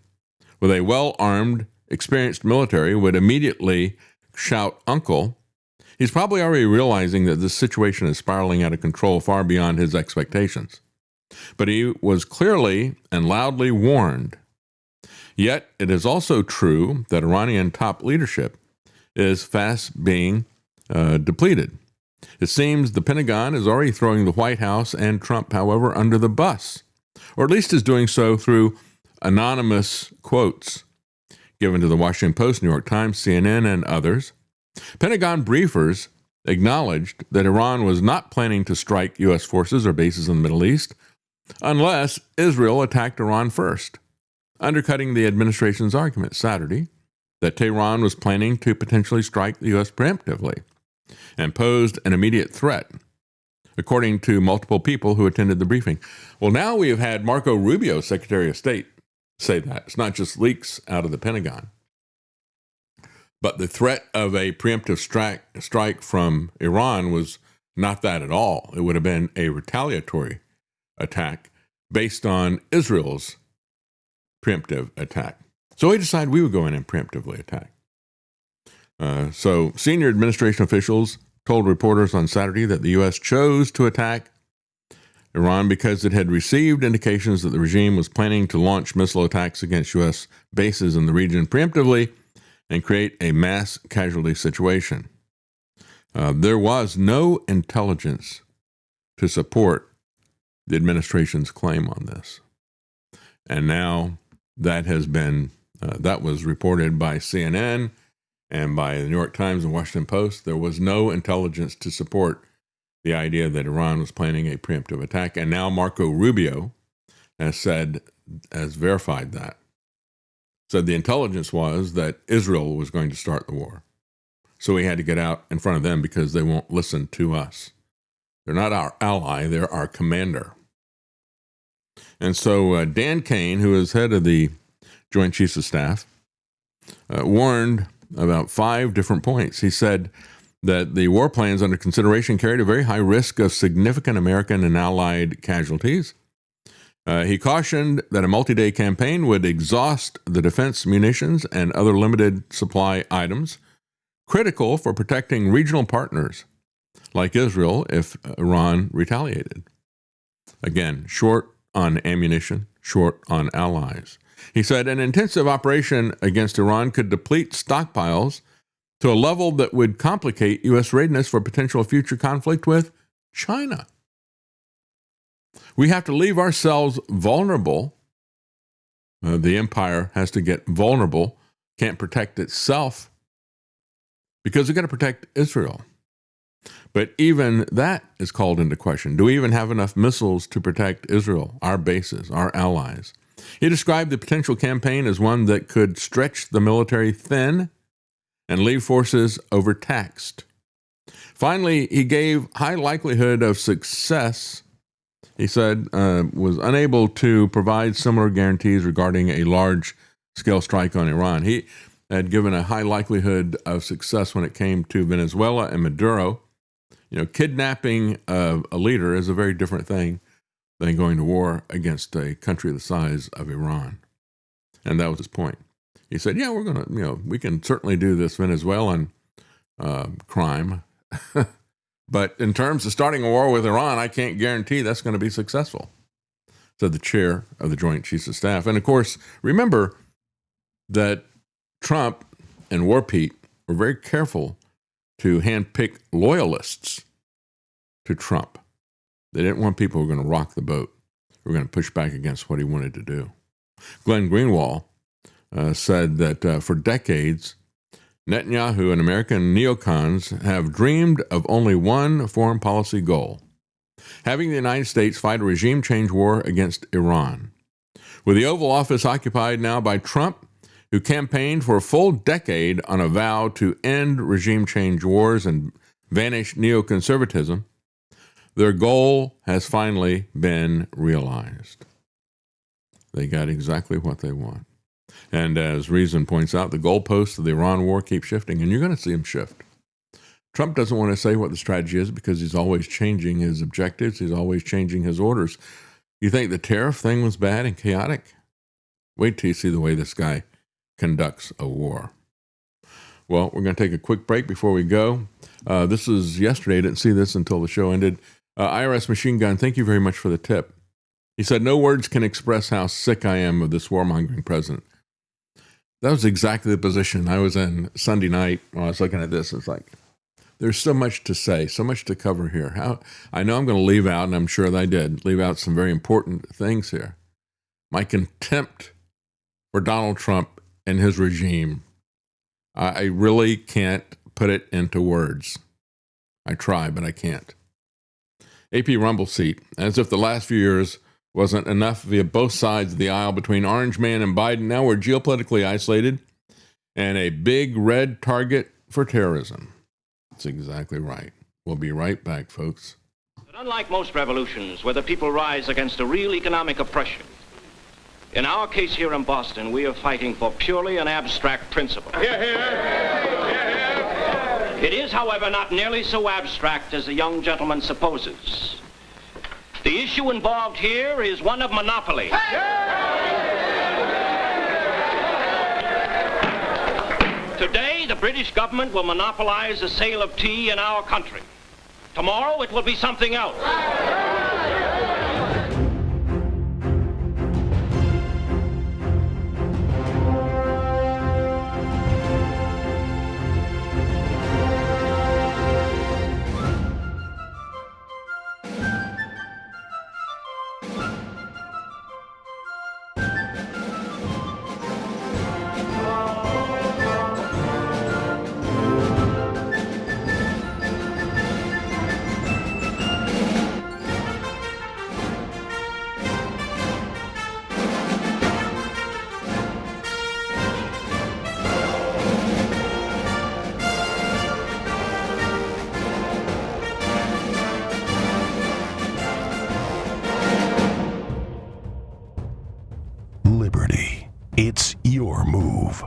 with a well-armed, experienced military would immediately shout uncle, he's probably already realizing that this situation is spiraling out of control far beyond his expectations. But he was clearly and loudly warned. Yet it is also true that Iranian top leadership is fast being depleted. It seems the Pentagon is already throwing the White House and Trump, however, under the bus, or at least is doing so through anonymous quotes given to the Washington Post, New York Times, CNN, and others. Pentagon briefers acknowledged that Iran was not planning to strike U.S. forces or bases in the Middle East unless Israel attacked Iran first, undercutting the administration's argument Saturday that Tehran was planning to potentially strike the U.S. preemptively and posed an immediate threat, according to multiple people who attended the briefing. Well, now we have had Marco Rubio, Secretary of State, say that. It's not just leaks out of the Pentagon, but the threat of a preemptive strike from Iran was not that at all. It would have been a retaliatory attack based on Israel's preemptive attack. So we decided we would go in and preemptively attack. So senior administration officials told reporters on Saturday that the U.S. chose to attack Iran because it had received indications that the regime was planning to launch missile attacks against U.S. bases in the region preemptively and create a mass casualty situation. There was no intelligence to support the administration's claim on this. And now that has been, that was reported by CNN and by the New York Times and Washington Post. There was no intelligence to support the idea that Iran was planning a preemptive attack. And now Marco Rubio has verified that. Said the intelligence was that Israel was going to start the war. So we had to get out in front of them because they won't listen to us. They're not our ally, they're our commander. And so Dan Kane, who is head of the Joint Chiefs of Staff, warned about 5 different points. He said that the war plans under consideration carried a very high risk of significant American and Allied casualties. He cautioned that a multi-day campaign would exhaust the defense munitions and other limited supply items critical for protecting regional partners like Israel if Iran retaliated. Again, short on ammunition, short on allies. He said an intensive operation against Iran could deplete stockpiles to a level that would complicate U.S. readiness for potential future conflict with China. We have to leave ourselves vulnerable. The empire has to get vulnerable, can't protect itself, because we've got to protect Israel. But even that is called into question. Do we even have enough missiles to protect Israel, our bases, our allies? He described the potential campaign as one that could stretch the military thin and leave forces overtaxed. Finally, he gave high likelihood of success. He said was unable to provide similar guarantees regarding a large-scale strike on Iran. He had given a high likelihood of success when it came to Venezuela and Maduro. You know, kidnapping a leader is a very different thing than going to war against a country the size of Iran. And that was his point. He said, yeah, we're going to, we can certainly do this Venezuelan crime. But in terms of starting a war with Iran, I can't guarantee that's going to be successful, said the chair of the Joint Chiefs of Staff. And of course, remember that Trump and War Pete were very careful to handpick loyalists to Trump. They didn't want people who were going to rock the boat, who were going to push back against what he wanted to do. Glenn Greenwald said that for decades, Netanyahu and American neocons have dreamed of only one foreign policy goal: having the United States fight a regime change war against Iran. With the Oval Office occupied now by Trump, who campaigned for a full decade on a vow to end regime change wars and banish neoconservatism, their goal has finally been realized. They got exactly what they want. And as Reason points out, the goalposts of the Iran war keep shifting, and you're going to see them shift. Trump doesn't want to say what the strategy is because he's always changing his objectives. He's always changing his orders. You think the tariff thing was bad and chaotic? Wait till you see the way this guy conducts a war. Well, we're going to take a quick break before we go. This was yesterday. I didn't see this until the show ended. IRS Machine Gun, thank you very much for the tip. He said, no words can express how sick I am of this warmongering president. That was exactly the position I was in Sunday night when I was looking at this. It's like, there's so much to say, so much to cover here. I know I'm going to leave out, and I'm sure that I did, leave out some very important things here. My contempt for Donald Trump and his regime. I really can't put it into words. I try, but I can't. AP Rumble seat, as if the last few years wasn't enough via both sides of the aisle between Orange Man and Biden. Now we're geopolitically isolated and a big red target for terrorism. That's exactly right. We'll be right back, folks.
But unlike most revolutions where the people rise against a real economic oppression, in our case here in Boston, we are fighting for purely an abstract principle. Hear, hear. Hear, hear. It is, however, not nearly so abstract as the young gentleman supposes. The issue involved here is one of monopoly. Today, the British government will monopolize the sale of tea in our country. Tomorrow, it will be something else.
It's your move.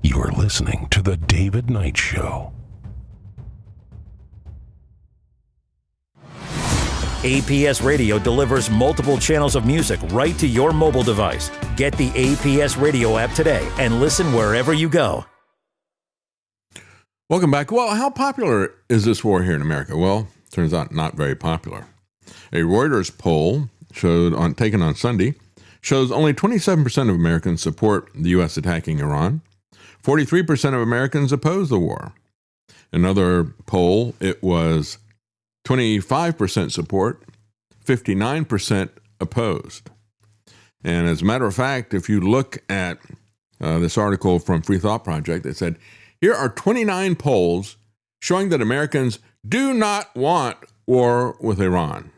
You're listening to The David Knight Show.
APS Radio delivers multiple channels of music right to your mobile device. Get the APS Radio app today and listen wherever you go.
Welcome back. Well, how popular is this war here in America? Well, turns out not very popular. A Reuters poll taken on Sunday shows only 27% of Americans support the U.S. attacking Iran, 43% of Americans oppose the war. Another poll, it was 25% support, 59% opposed. And as a matter of fact, if you look at this article from Free Thought Project, it said, here are 29 polls showing that Americans do not want war with Iran.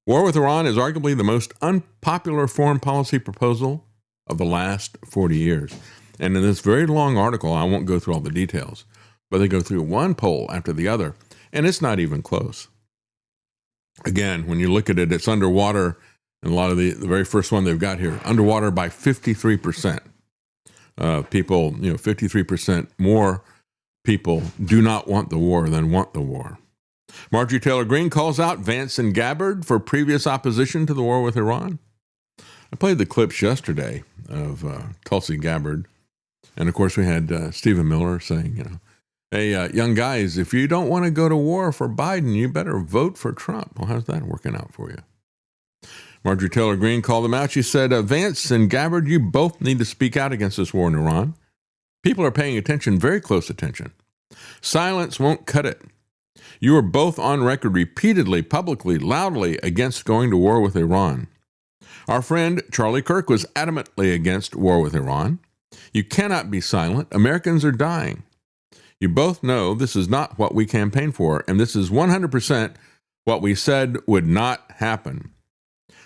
War with Iran is arguably the most unpopular foreign policy proposal of the last 40 years. And in this very long article, I won't go through all the details, but they go through one poll after the other, and it's not even close. Again, when you look at it, it's underwater, and a lot of the very first one they've got here, underwater by 53%. People, 53% more people do not want the war than want the war. Marjorie Taylor Greene calls out Vance and Gabbard for previous opposition to the war with Iran. I played the clips yesterday of Tulsi Gabbard. And of course, we had Stephen Miller saying, hey, young guys, if you don't want to go to war for Biden, you better vote for Trump. Well, how's that working out for you? Marjorie Taylor Greene called them out. She said, Vance and Gabbard, you both need to speak out against this war in Iran. People are paying attention, very close attention. Silence won't cut it. You are both on record repeatedly, publicly, loudly against going to war with Iran. Our friend Charlie Kirk was adamantly against war with Iran. You cannot be silent. Americans are dying. You both know this is not what we campaigned for, and this is 100% what we said would not happen.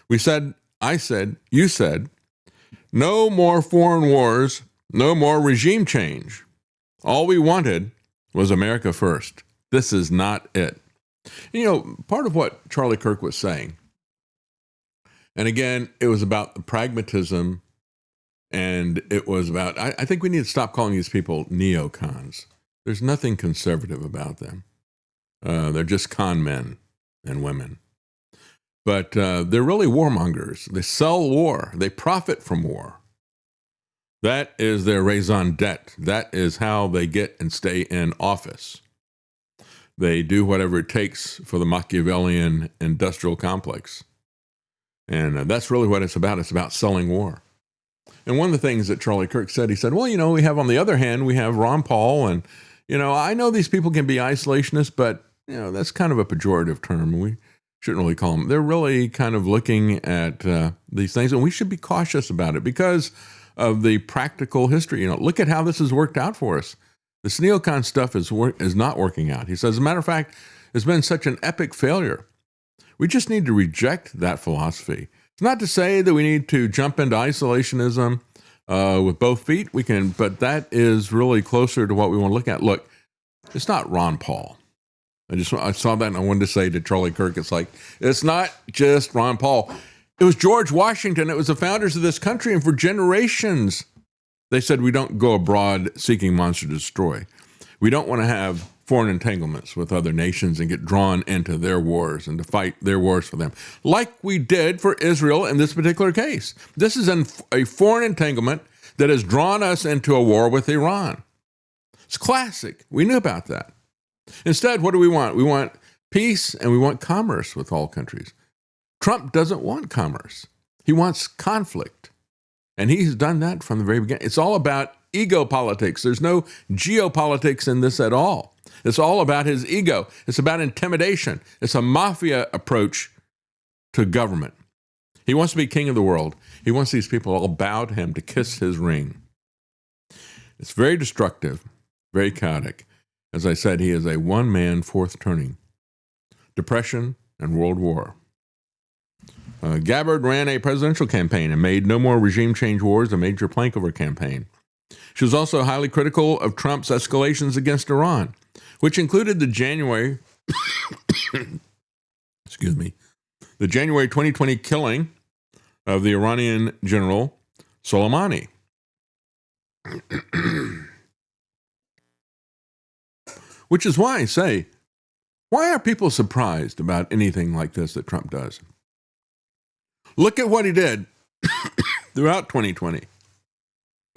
We said, I said, you said, no more foreign wars, no more regime change. All we wanted was America first. This is not it. Part of what Charlie Kirk was saying, and again, it was about the pragmatism, and it was about, I think we need to stop calling these people neocons. There's nothing conservative about them. They're just con men and women. But they're really warmongers. They sell war. They profit from war. That is their raison d'etre. That is how they get and stay in office. They do whatever it takes for the Machiavellian industrial complex. And that's really what it's about. It's about selling war. And one of the things that Charlie Kirk said, he said, well, we have on the other hand, we have Ron Paul. And, I know these people can be isolationists, but, that's kind of a pejorative term. We shouldn't really call them. They're really kind of looking at these things, and we should be cautious about it because of the practical history. Look at how this has worked out for us. This neocon stuff is not working out. He says, as a matter of fact, it's been such an epic failure. We just need to reject that philosophy. It's not to say that we need to jump into isolationism with both feet. We can, but that is really closer to what we want to look at. Look, it's not Ron Paul. I saw that and I wanted to say to Charlie Kirk, it's not just Ron Paul. It was George Washington. It was the founders of this country. And for generations, they said, we don't go abroad seeking monster to destroy. We don't want to have foreign entanglements with other nations and get drawn into their wars and to fight their wars for them, like we did for Israel in this particular case. This is a foreign entanglement that has drawn us into a war with Iran. It's classic. We knew about that. Instead, what do we want? We want peace and we want commerce with all countries. Trump doesn't want commerce. He wants conflict. And he's done that from the very beginning. It's all about ego politics. There's no geopolitics in this at all. It's all about his ego. It's about intimidation. It's a mafia approach to government. He wants to be king of the world. He wants these people all bow to him to kiss his ring. It's very destructive, very chaotic. As I said, he is a one-man fourth turning. Depression and World War. Gabbard ran a presidential campaign and made no more regime change wars a major plank of her campaign. She was also highly critical of Trump's escalations against Iran, which included the January 2020 killing of the Iranian general Soleimani. Which is why I say, why are people surprised about anything like this that Trump does? Look at what he did throughout 2020.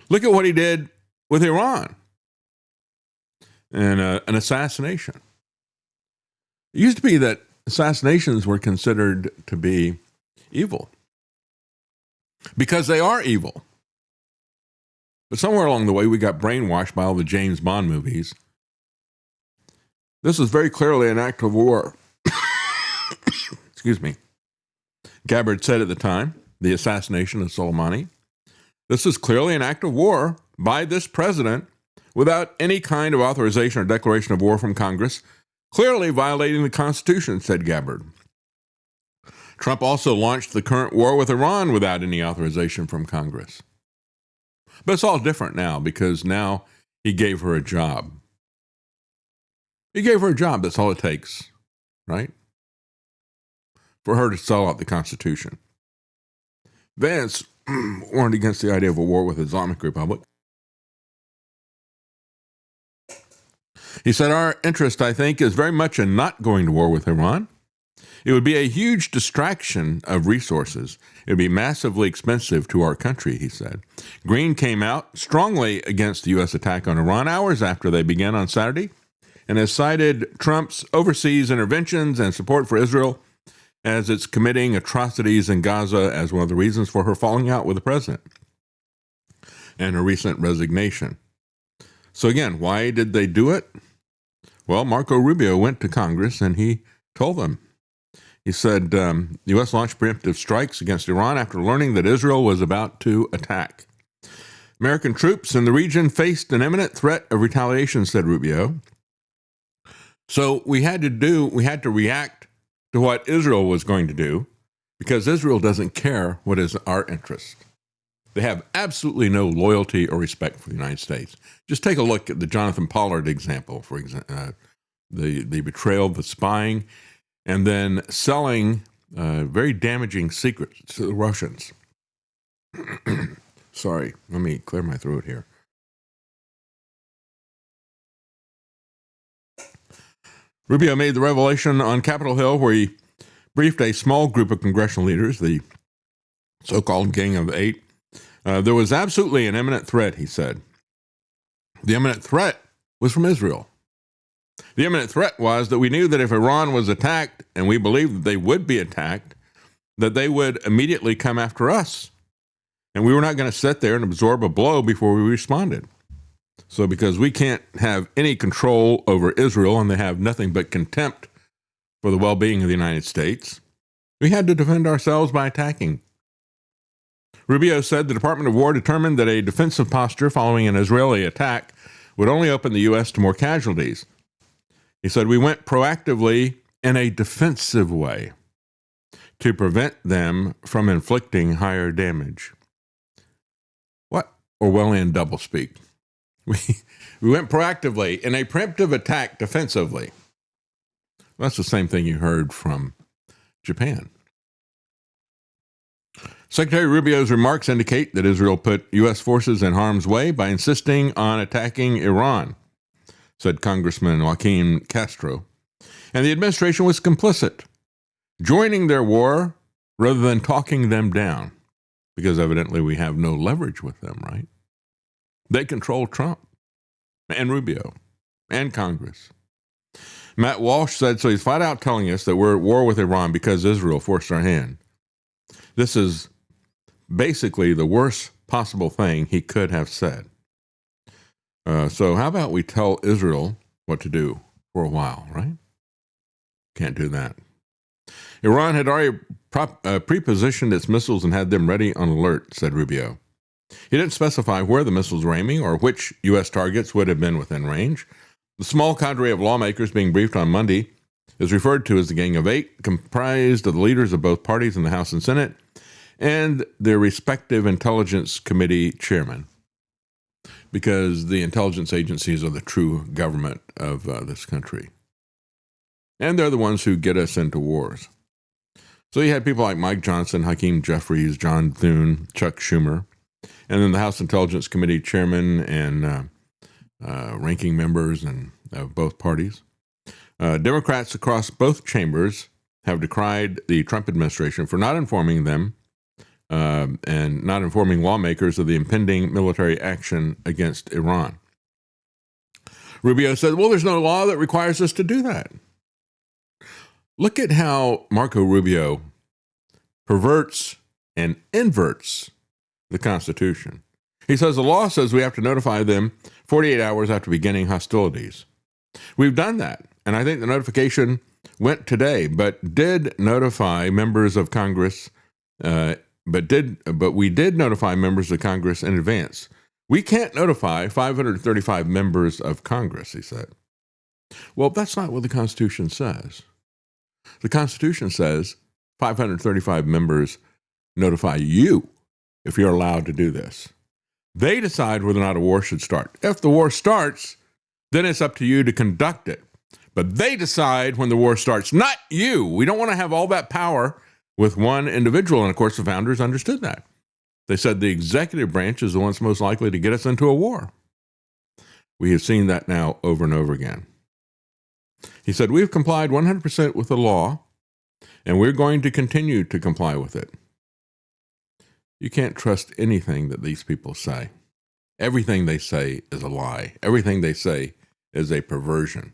Look at what he did with Iran and an assassination. It used to be that assassinations were considered to be evil because they are evil. But somewhere along the way, we got brainwashed by all the James Bond movies. This is very clearly an act of war. Excuse me. Gabbard said at the time, the assassination of Soleimani, this is clearly an act of war by this president without any kind of authorization or declaration of war from Congress, clearly violating the Constitution, said Gabbard. Trump also launched the current war with Iran without any authorization from Congress. But it's all different now because now he gave her a job. He gave her a job. That's all it takes, right? For her to sell out the Constitution. Vance warned against the idea of a war with the Islamic Republic. He said, our interest, I think, is very much in not going to war with Iran. It would be a huge distraction of resources. It would be massively expensive to our country, he said. Green came out strongly against the U.S. attack on Iran hours after they began on Saturday and has cited Trump's overseas interventions and support for Israel as it's committing atrocities in Gaza as one of the reasons for her falling out with the president and her recent resignation. So again, why did they do it? Well, Marco Rubio went to Congress and he told them. He said the U.S. launched preemptive strikes against Iran after learning that Israel was about to attack. American troops in the region faced an imminent threat of retaliation, said Rubio. So we had to react to what Israel was going to do because Israel doesn't care what is our interest. They have absolutely no loyalty or respect for the United States. Just take a look at the Jonathan Pollard example, for example, the betrayal, the spying, and then selling very damaging secrets to the Russians. Sorry, let me clear my throat here. Rubio made the revelation on Capitol Hill where he briefed a small group of congressional leaders, the so-called Gang of Eight. There was absolutely an imminent threat, he said. The imminent threat was from Israel. The imminent threat was that we knew that if Iran was attacked, and we believed that they would be attacked, that they would immediately come after us. And we were not going to sit there and absorb a blow before we responded. So because we can't have any control over Israel and they have nothing but contempt for the well-being of the United States, we had to defend ourselves by attacking. Rubio said the Department of War determined that a defensive posture following an Israeli attack would only open the U.S. to more casualties. He said, we went proactively in a defensive way to prevent them from inflicting higher damage. What Orwellian doublespeak? We went proactively in a preemptive attack defensively. That's the same thing you heard from Japan. Secretary Rubio's remarks indicate that Israel put U.S. forces in harm's way by insisting on attacking Iran, said Congressman Joaquin Castro, and the administration was complicit, joining their war rather than talking them down, because evidently we have no leverage with them, right? They control Trump and Rubio and Congress. Matt Walsh said, so he's flat out telling us that we're at war with Iran because Israel forced our hand. This is basically the worst possible thing he could have said. So how about we tell Israel what to do for a while, right? Can't do that. Iran had already pre-positioned its missiles and had them ready on alert, said Rubio. He didn't specify where the missiles were aiming or which U.S. targets would have been within range. The small cadre of lawmakers being briefed on Monday is referred to as the Gang of Eight, comprised of the leaders of both parties in the House and Senate and their respective intelligence committee chairmen, because the intelligence agencies are the true government of this country. And they're the ones who get us into wars. So you had people like Mike Johnson, Hakeem Jeffries, John Thune, Chuck Schumer, and then the House Intelligence Committee chairman and ranking members of both parties. Democrats across both chambers have decried the Trump administration for not informing them and not informing lawmakers of the impending military action against Iran. Rubio said, well, there's no law that requires us to do that. Look at how Marco Rubio perverts and inverts the Constitution. He says the law says we have to notify them 48 hours after beginning hostilities. We've done that, and I think the notification went today, but did notify members of Congress, but we did notify members of Congress in advance. We can't notify 535 members of Congress, he said. Well, that's not what the Constitution says. The Constitution says 535 members notify you if you're allowed to do this. They decide whether or not a war should start. If the war starts, then it's up to you to conduct it. But they decide when the war starts, not you. We don't want to have all that power with one individual. And of course, the founders understood that. They said the executive branch is the one that's most likely to get us into a war. We have seen that now over and over again. He said, we've complied 100% with the law, and we're going to continue to comply with it. You can't trust anything that these people say. Everything they say is a lie. Everything they say is a perversion.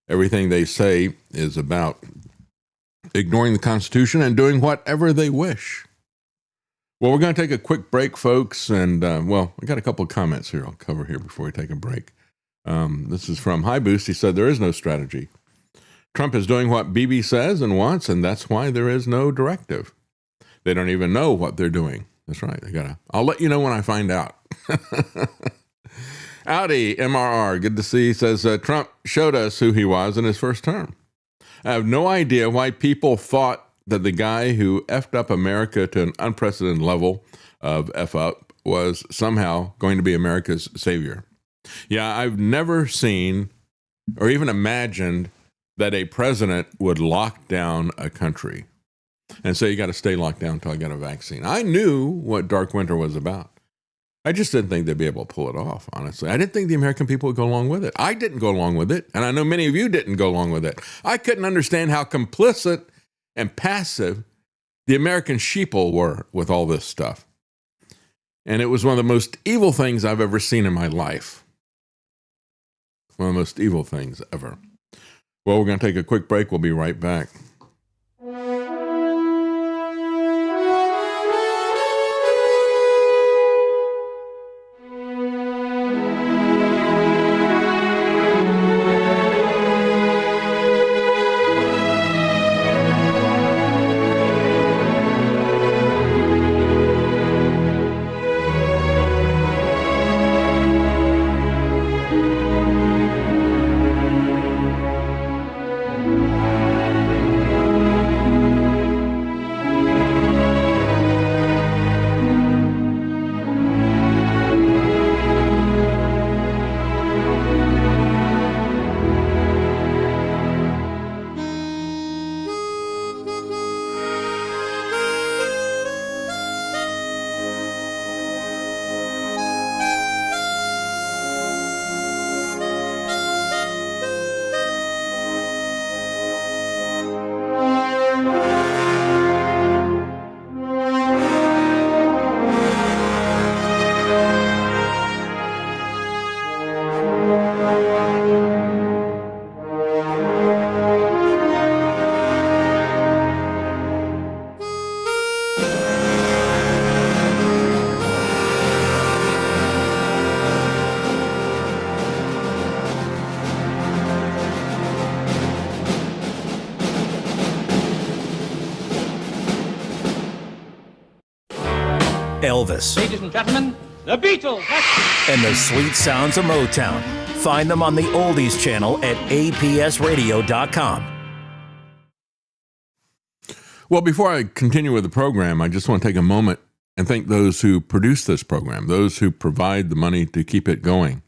Everything they say is about ignoring the Constitution and doing whatever they wish. Well, we're going to take a quick break, folks. And, I got a couple of comments here I'll cover here before we take a break. This is from High Boost. He said, there is no strategy. Trump is doing what Bibi says and wants, and that's why there is no directive. They don't even know what they're doing. That's right. I'll let you know when I find out. Audi MRR, good to see. He says, Trump showed us who he was in his first term. I have no idea why people thought that the guy who effed up America to an unprecedented level of F up was somehow going to be America's savior. Yeah, I've never seen or even imagined that a president would lock down a country and say, you got to stay locked down until I get a vaccine. I knew what Dark Winter was about. I just didn't think they'd be able to pull it off, honestly. I didn't think the American people would go along with it. I didn't go along with it, and I know many of you didn't go along with it. I couldn't understand how complicit and passive the American sheeple were with all this stuff. And it was one of the most evil things I've ever seen in my life. One of the most evil things ever. Well, we're going to take a quick break. We'll be right back.
Elvis.
Ladies and gentlemen, the Beatles.
And the sweet sounds of Motown. Find them on the Oldies channel at apsradio.com.
Well, before I continue with the program, I just want to take a moment and thank those who produce this program, those who provide the money to keep it going.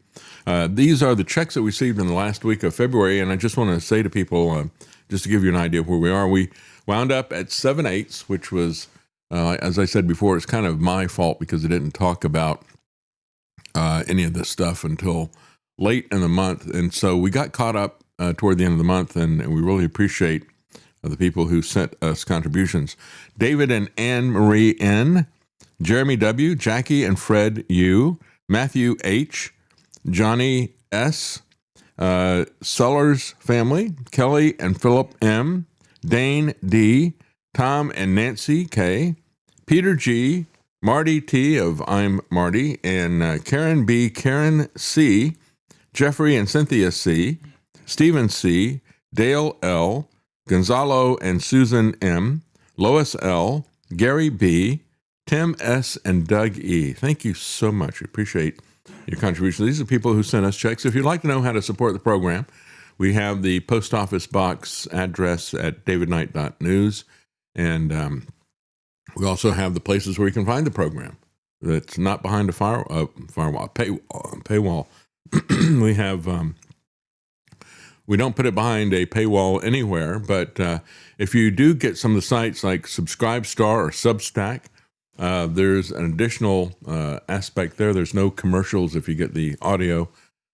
These are the checks that we received in the last week of February, and I just want to say to people, just to give you an idea of where we are, we wound up at 7/8, which was, as I said before, it's kind of my fault because I didn't talk about any of this stuff until late in the month. And so we got caught up toward the end of the month, and we really appreciate the people who sent us contributions. David and Anne Marie N., Jeremy W., Jackie and Fred U., Matthew H., Johnny S., Sellers family, Kelly and Philip M., Dane D., Tom and Nancy K., Peter G., Marty T of I'm Marty, and Karen B, Karen C, Jeffrey and Cynthia C, Stephen C, Dale L, Gonzalo and Susan M, Lois L, Gary B, Tim S, and Doug E. Thank you so much. We appreciate your contribution. These are people who sent us checks. If you'd like to know how to support the program, we have the post office box address at davidknight.news, and we also have the places where you can find the program that's not behind a paywall. We have we don't put it behind a paywall anywhere, but if you do get some of the sites like Subscribestar or Substack, there's an additional aspect there. There's no commercials if you get the audio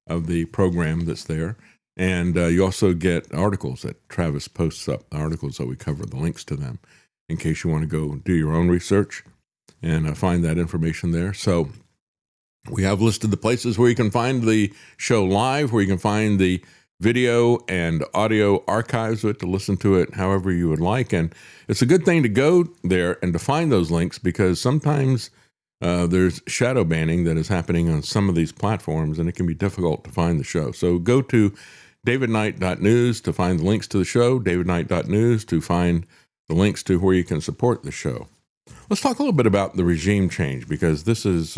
of the program that's there. And you also get articles that Travis posts up, articles that we cover, the links to them, in case you want to go do your own research and find that information there. So we have listed the places where you can find the show live, where you can find the video and audio archives of it to listen to it however you would like. And it's a good thing to go there and to find those links, because sometimes there's shadow banning that is happening on some of these platforms, and it can be difficult to find the show. So go to davidknight.news to find the links to the show, davidknight.news to find the links to where you can support the show. Let's talk a little bit about the regime change, because this is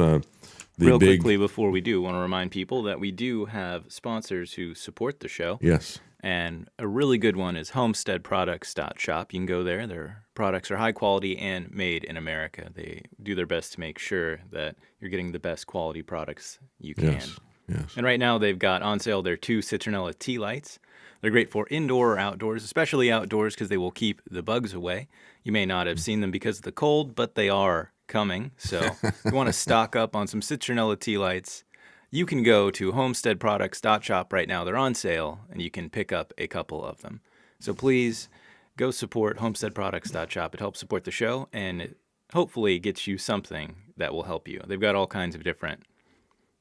Real quickly before we do, want to remind people that we do have sponsors who support the show.
Yes.
And a really good one is homesteadproducts.shop. You can go there. Their products are high quality and made in America. They do their best to make sure that you're getting the best quality products you can.
Yes.
And right now they've got on sale their 2 citronella tea lights. They're great for indoor or outdoors, especially outdoors, because they will keep the bugs away. You may not have seen them because of the cold, but they are coming. So if you want to stock up on some citronella tea lights, you can go to homesteadproducts.shop right now. They're on sale, and you can pick up a couple of them. So please go support homesteadproducts.shop. It helps support the show, and it hopefully gets you something that will help you. They've got all kinds of different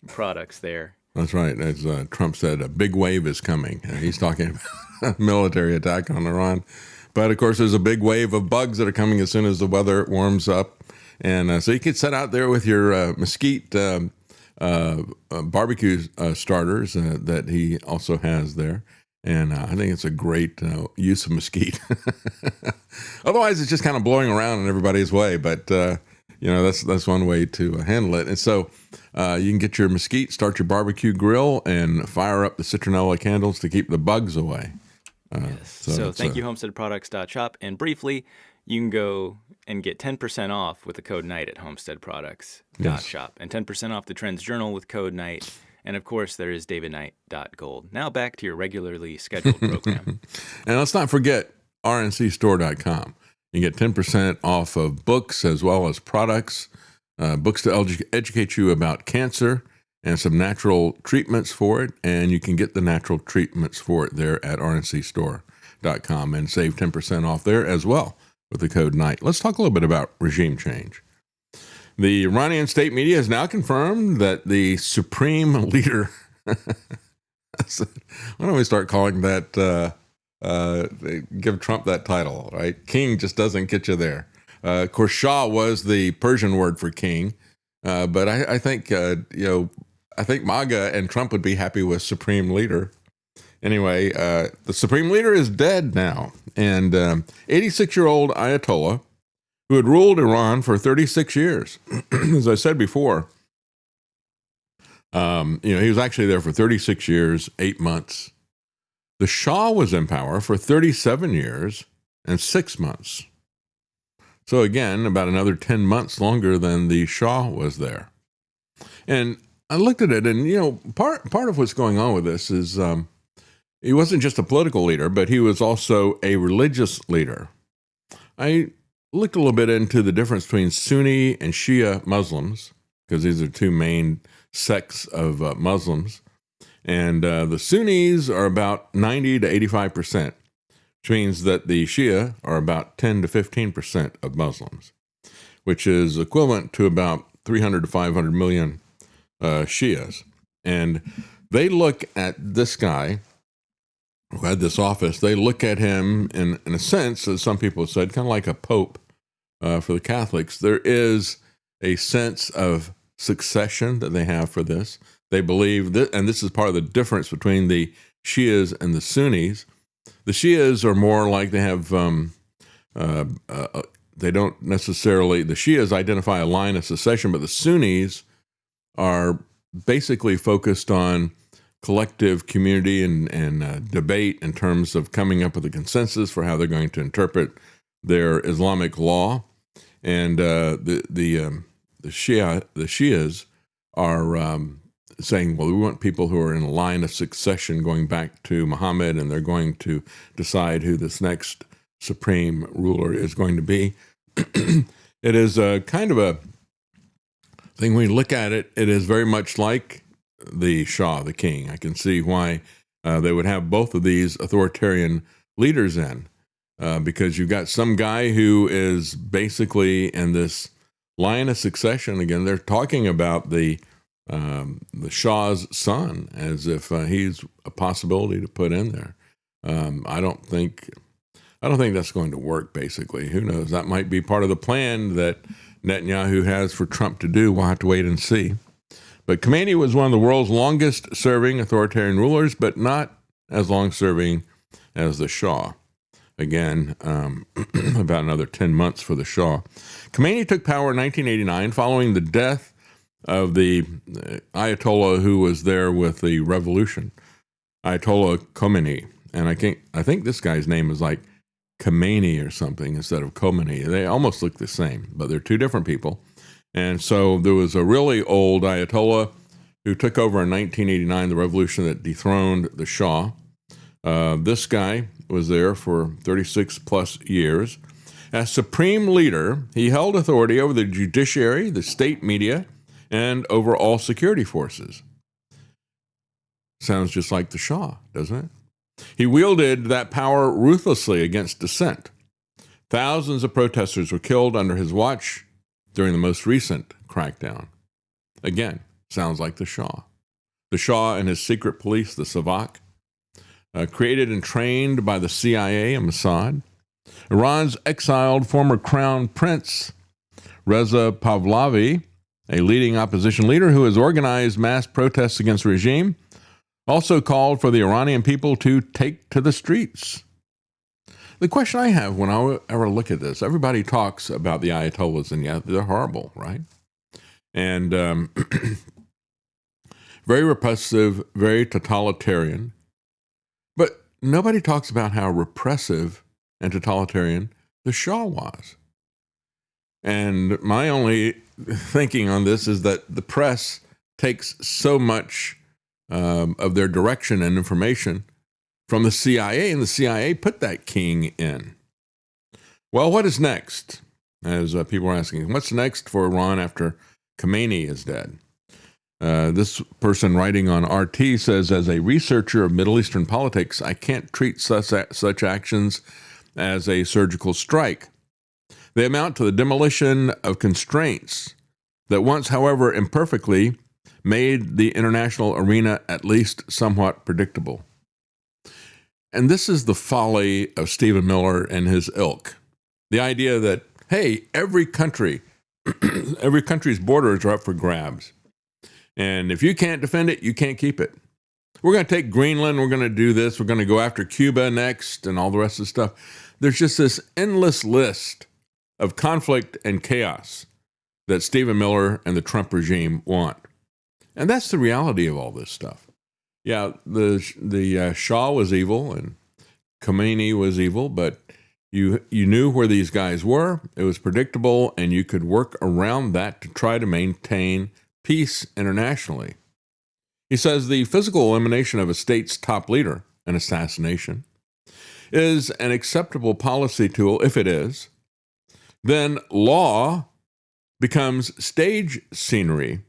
products there.
That's right. As Trump said, a big wave is coming. He's talking about a military attack on Iran. But, of course, there's a big wave of bugs that are coming as soon as the weather warms up. And so you could sit out there with your mesquite barbecue starters that he also has there. And I think it's a great use of mesquite. Otherwise, it's just kind of blowing around in everybody's way. But, that's one way to handle it. And so you can get your mesquite, start your barbecue grill, and fire up the citronella candles to keep the bugs away.
Yes. So thank you, homesteadproducts.shop. And briefly, you can go and get 10% off with the code NIGHT at homesteadproducts.shop. And 10% off the Trends Journal with code NIGHT. And, of course, there is davidknight.gold. Now back to your regularly scheduled program.
And let's not forget rncstore.com. You get 10% off of books as well as products, books to educate you about cancer and some natural treatments for it. And you can get the natural treatments for it there at rncstore.com and save 10% off there as well with the code NIGHT. Let's talk a little bit about regime change. The Iranian state media has now confirmed that the supreme leader, why don't we start calling that, give Trump that title, right? King just doesn't get you there. Of course, Shah was the Persian word for king, but I think, I think MAGA and Trump would be happy with supreme leader. Anyway, the supreme leader is dead now, and 86-year-old Ayatollah, who had ruled Iran for 36 years, as I said before, he was actually there for 36 years, 8 months. The Shah was in power for 37 years and 6 months. So again, about another 10 months longer than the Shah was there. And I looked at it, and, part of what's going on with this is he wasn't just a political leader, but he was also a religious leader. I looked a little bit into the difference between Sunni and Shia Muslims, because these are two main sects of Muslims. And the Sunnis are about 90 to 85%, which means that the Shia are about 10 to 15% of Muslims, which is equivalent to about 300 to 500 million Shias. And they look at this guy who had this office, they look at him in a sense, as some people have said, kind of like a pope for the Catholics. There is a sense of succession that they have for this. They believe that, and this is part of the difference between the Shias and the Sunnis. The Shias are more like they have, they don't necessarily, the Shias identify a line of succession, but the Sunnis are basically focused on collective community and debate in terms of coming up with a consensus for how they're going to interpret their Islamic law. And the Shias are saying, well, we want people who are in a line of succession going back to Muhammad, and they're going to decide who this next supreme ruler is going to be. It is a kind of a thing, when you look at it, it is very much like the Shah, the king. I can see why they would have both of these authoritarian leaders in, because you've got some guy who is basically in this line of succession. Again, they're talking about the Shah's son as if he's a possibility to put in there. I don't think that's going to work, basically. Who knows? That might be part of the plan that Netanyahu has for Trump to do. We'll have to wait and see. But Khomeini was one of the world's longest-serving authoritarian rulers, but not as long-serving as the Shah. Again, about another 10 months for the Shah. Khomeini took power in 1989 following the death of the Ayatollah who was there with the revolution, Ayatollah Khomeini. And I think this guy's name is like Khomeini or something instead of Khomeini. They almost look the same, but they're two different people. And so there was a really old Ayatollah who took over in 1989, the revolution that dethroned the Shah. This guy was there for 36 plus years. As supreme leader, he held authority over the judiciary, the state media, and over all security forces. Sounds just like the Shah, doesn't it? He wielded that power ruthlessly against dissent. Thousands of protesters were killed under his watch during the most recent crackdown. Again, sounds like the Shah. The Shah and his secret police, the Savak, created and trained by the CIA and Mossad. Iran's exiled former crown prince, Reza Pahlavi, a leading opposition leader who has organized mass protests against the regime, also called for the Iranian people to take to the streets. The question I have when I ever look at this, everybody talks about the Ayatollahs, and yeah, they're horrible, right? And very repressive, very totalitarian. But nobody talks about how repressive and totalitarian the Shah was. And my only thinking on this is that the press takes so much of their direction and information from the CIA, and the CIA put that king in. Well, what is next? As people are asking, what's next for Iran after Khomeini is dead? This person writing on RT says, as a researcher of Middle Eastern politics, I can't treat such actions as a surgical strike. They amount to the demolition of constraints that once, however imperfectly, made the international arena at least somewhat predictable. And this is the folly of Stephen Miller and his ilk. The idea that, hey, every country's borders are up for grabs. And if you can't defend it, you can't keep it. We're going to take Greenland, we're going to do this, we're going to go after Cuba next, and all the rest of the stuff. There's just this endless list of conflict and chaos that Stephen Miller and the Trump regime want. And that's the reality of all this stuff. Yeah, the Shah was evil and Khomeini was evil, but you knew where these guys were. It was predictable, and you could work around that to try to maintain peace internationally. He says the physical elimination of a state's top leader, an assassination, is an acceptable policy tool. If it is, then law becomes stage scenery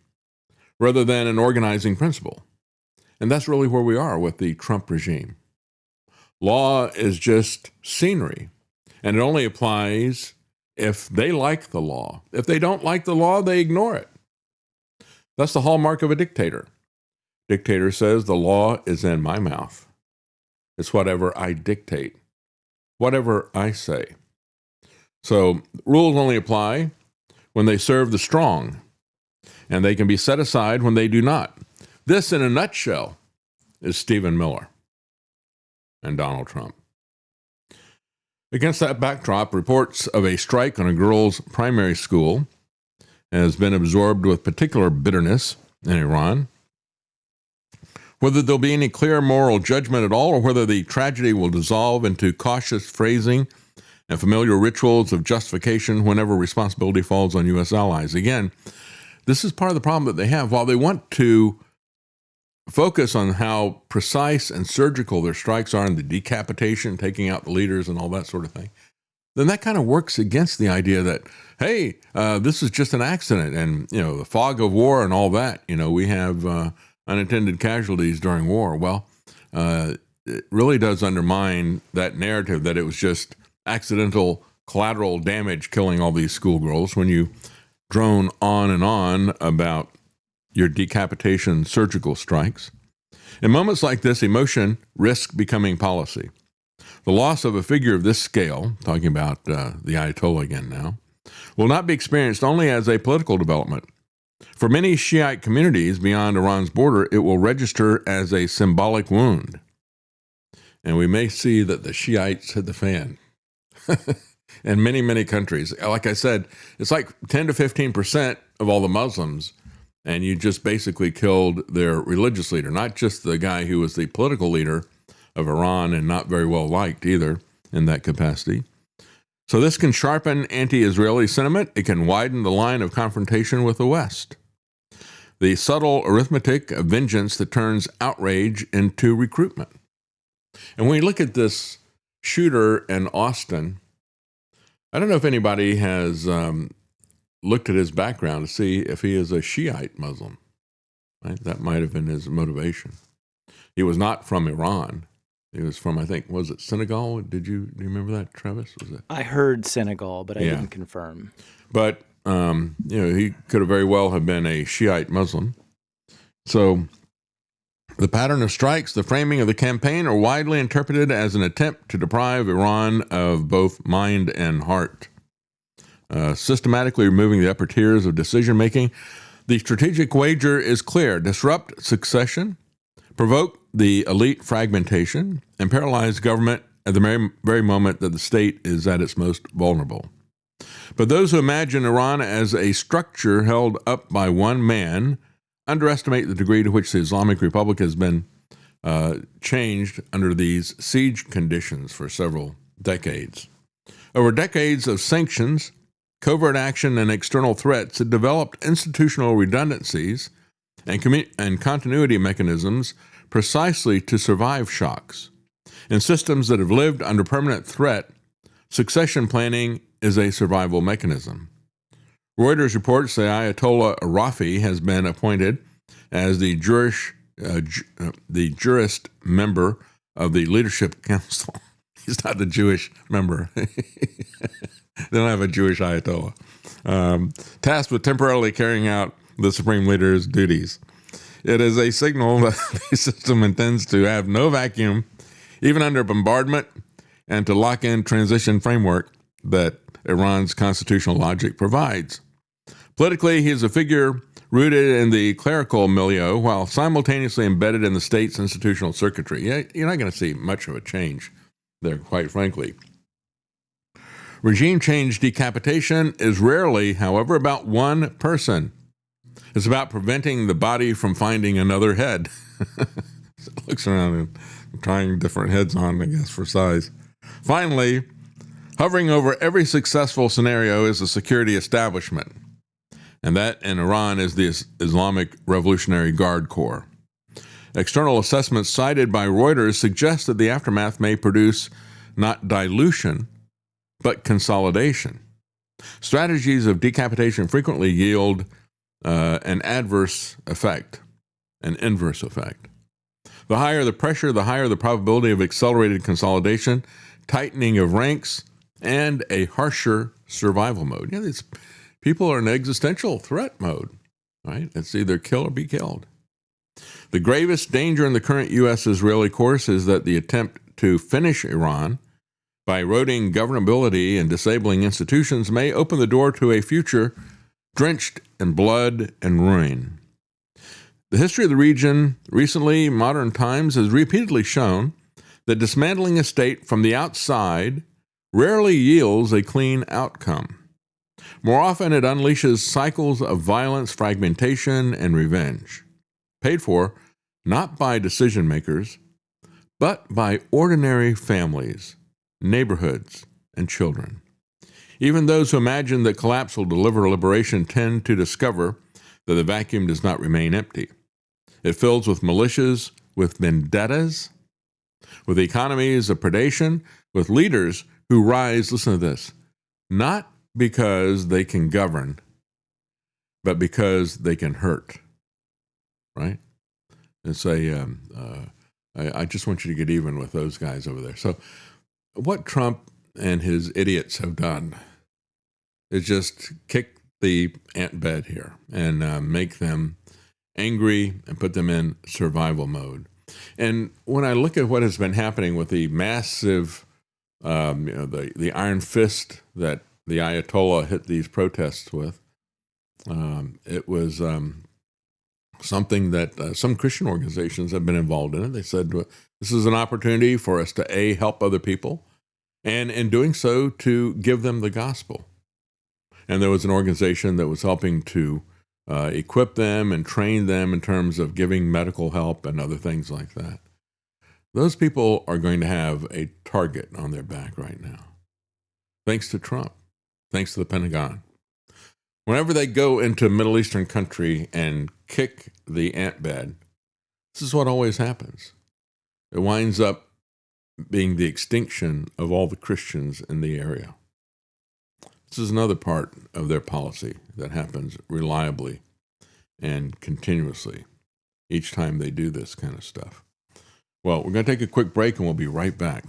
rather than an organizing principle. And that's really where we are with the Trump regime. Law is just scenery, and it only applies if they like the law. If they don't like the law, they ignore it. That's the hallmark of a dictator. Dictator says the law is in my mouth. It's whatever I dictate, whatever I say. So rules only apply when they serve the strong, and they can be set aside when they do not. This, in a nutshell, is Stephen Miller and Donald Trump. Against that backdrop, reports of a strike on a girls' primary school has been absorbed with particular bitterness in Iran. Whether there'll be any clear moral judgment at all, or whether the tragedy will dissolve into cautious phrasing and familiar rituals of justification whenever responsibility falls on U.S. allies. Again, this is part of the problem that they have. While they want to focus on how precise and surgical their strikes are in the decapitation, taking out the leaders and all that sort of thing, then that kind of works against the idea that, hey, this is just an accident and, the fog of war and all that. We have unintended casualties during war. Well, it really does undermine that narrative that it was just accidental collateral damage killing all these schoolgirls when you drone on and on about your decapitation surgical strikes. In moments like this, emotion risks becoming policy. The loss of a figure of this scale, talking about the Ayatollah again now, will not be experienced only as a political development. For many Shiite communities beyond Iran's border, it will register as a symbolic wound. And we may see that the Shiites hit the fan in many, many countries. Like I said, it's like 10 to 15% of all the Muslims, and you just basically killed their religious leader, not just the guy who was the political leader of Iran and not very well liked either in that capacity. So this can sharpen anti-Israeli sentiment. It can widen the line of confrontation with the West. The subtle arithmetic of vengeance that turns outrage into recruitment. And when you look at this shooter in Austin, I don't know if anybody has looked at his background to see if he is a Shiite Muslim. Right? That might have been his motivation. He was not from Iran. He was from, I think, was it Senegal? Do you remember that, Travis? Was it?
I heard Senegal, but I didn't confirm.
But he could have very well have been a Shiite Muslim. So the pattern of strikes, the framing of the campaign are widely interpreted as an attempt to deprive Iran of both mind and heart. Systematically removing the upper tiers of decision-making. The strategic wager is clear. Disrupt succession, provoke the elite fragmentation, and paralyze government at the very moment that the state is at its most vulnerable. But those who imagine Iran as a structure held up by one man underestimate the degree to which the Islamic Republic has been changed under these siege conditions for several decades. Over decades of sanctions, covert action, and external threats, it developed institutional redundancies and continuity mechanisms precisely to survive shocks. In systems that have lived under permanent threat, succession planning is a survival mechanism. Reuters reports the Ayatollah Rafi has been appointed as the jurist member of the Leadership Council. He's not the Jewish member. They don't have a Jewish Ayatollah. Tasked with temporarily carrying out the Supreme Leader's duties. It is a signal that the system intends to have no vacuum, even under bombardment, and to lock in transition framework that Iran's constitutional logic provides. Politically, he is a figure rooted in the clerical milieu while simultaneously embedded in the state's institutional circuitry. You're not going to see much of a change there, quite frankly. Regime change decapitation is rarely, however, about one person. It's about preventing the body from finding another head. So it looks around and trying different heads on, I guess, for size. Finally, hovering over every successful scenario is the security establishment. And that in Iran is the Islamic Revolutionary Guard Corps. External assessments cited by Reuters suggest that the aftermath may produce not dilution, but consolidation. Strategies of decapitation frequently yield an adverse effect, an inverse effect. The higher the pressure, the higher the probability of accelerated consolidation, tightening of ranks, and a harsher survival mode. These people are in existential threat mode, right? It's either kill or be killed. The gravest danger in the current U.S.-Israeli course is that the attempt to finish Iran by eroding governability and disabling institutions may open the door to a future drenched in blood and ruin. The history of the region, recently, modern times, has repeatedly shown that dismantling a state from the outside rarely yields a clean outcome. More often, it unleashes cycles of violence, fragmentation, and revenge, paid for not by decision makers, but by ordinary families, neighborhoods, and children. Even those who imagine that collapse will deliver liberation tend to discover that the vacuum does not remain empty. It fills with militias, with vendettas, with economies of predation, with leaders who rise, listen to this, not because they can govern, but because they can hurt, right? And say, I just want you to get even with those guys over there. So what Trump and his idiots have done is just kick the ant bed here and make them angry and put them in survival mode. And when I look at what has been happening with the massive, the iron fist that the Ayatollah hit these protests with, it was something that some Christian organizations have been involved in it. They said, this is an opportunity for us to, help other people, and in doing so, to give them the gospel. And there was an organization that was helping to equip them and train them in terms of giving medical help and other things like that. Those people are going to have a target on their back right now, thanks to Trump, thanks to the Pentagon. Whenever they go into a Middle Eastern country and kick the ant bed, this is what always happens. It winds up being the extinction of all the Christians in the area. This is another part of their policy that happens reliably and continuously each time they do this kind of stuff. Well, we're going to take a quick break and we'll be right back.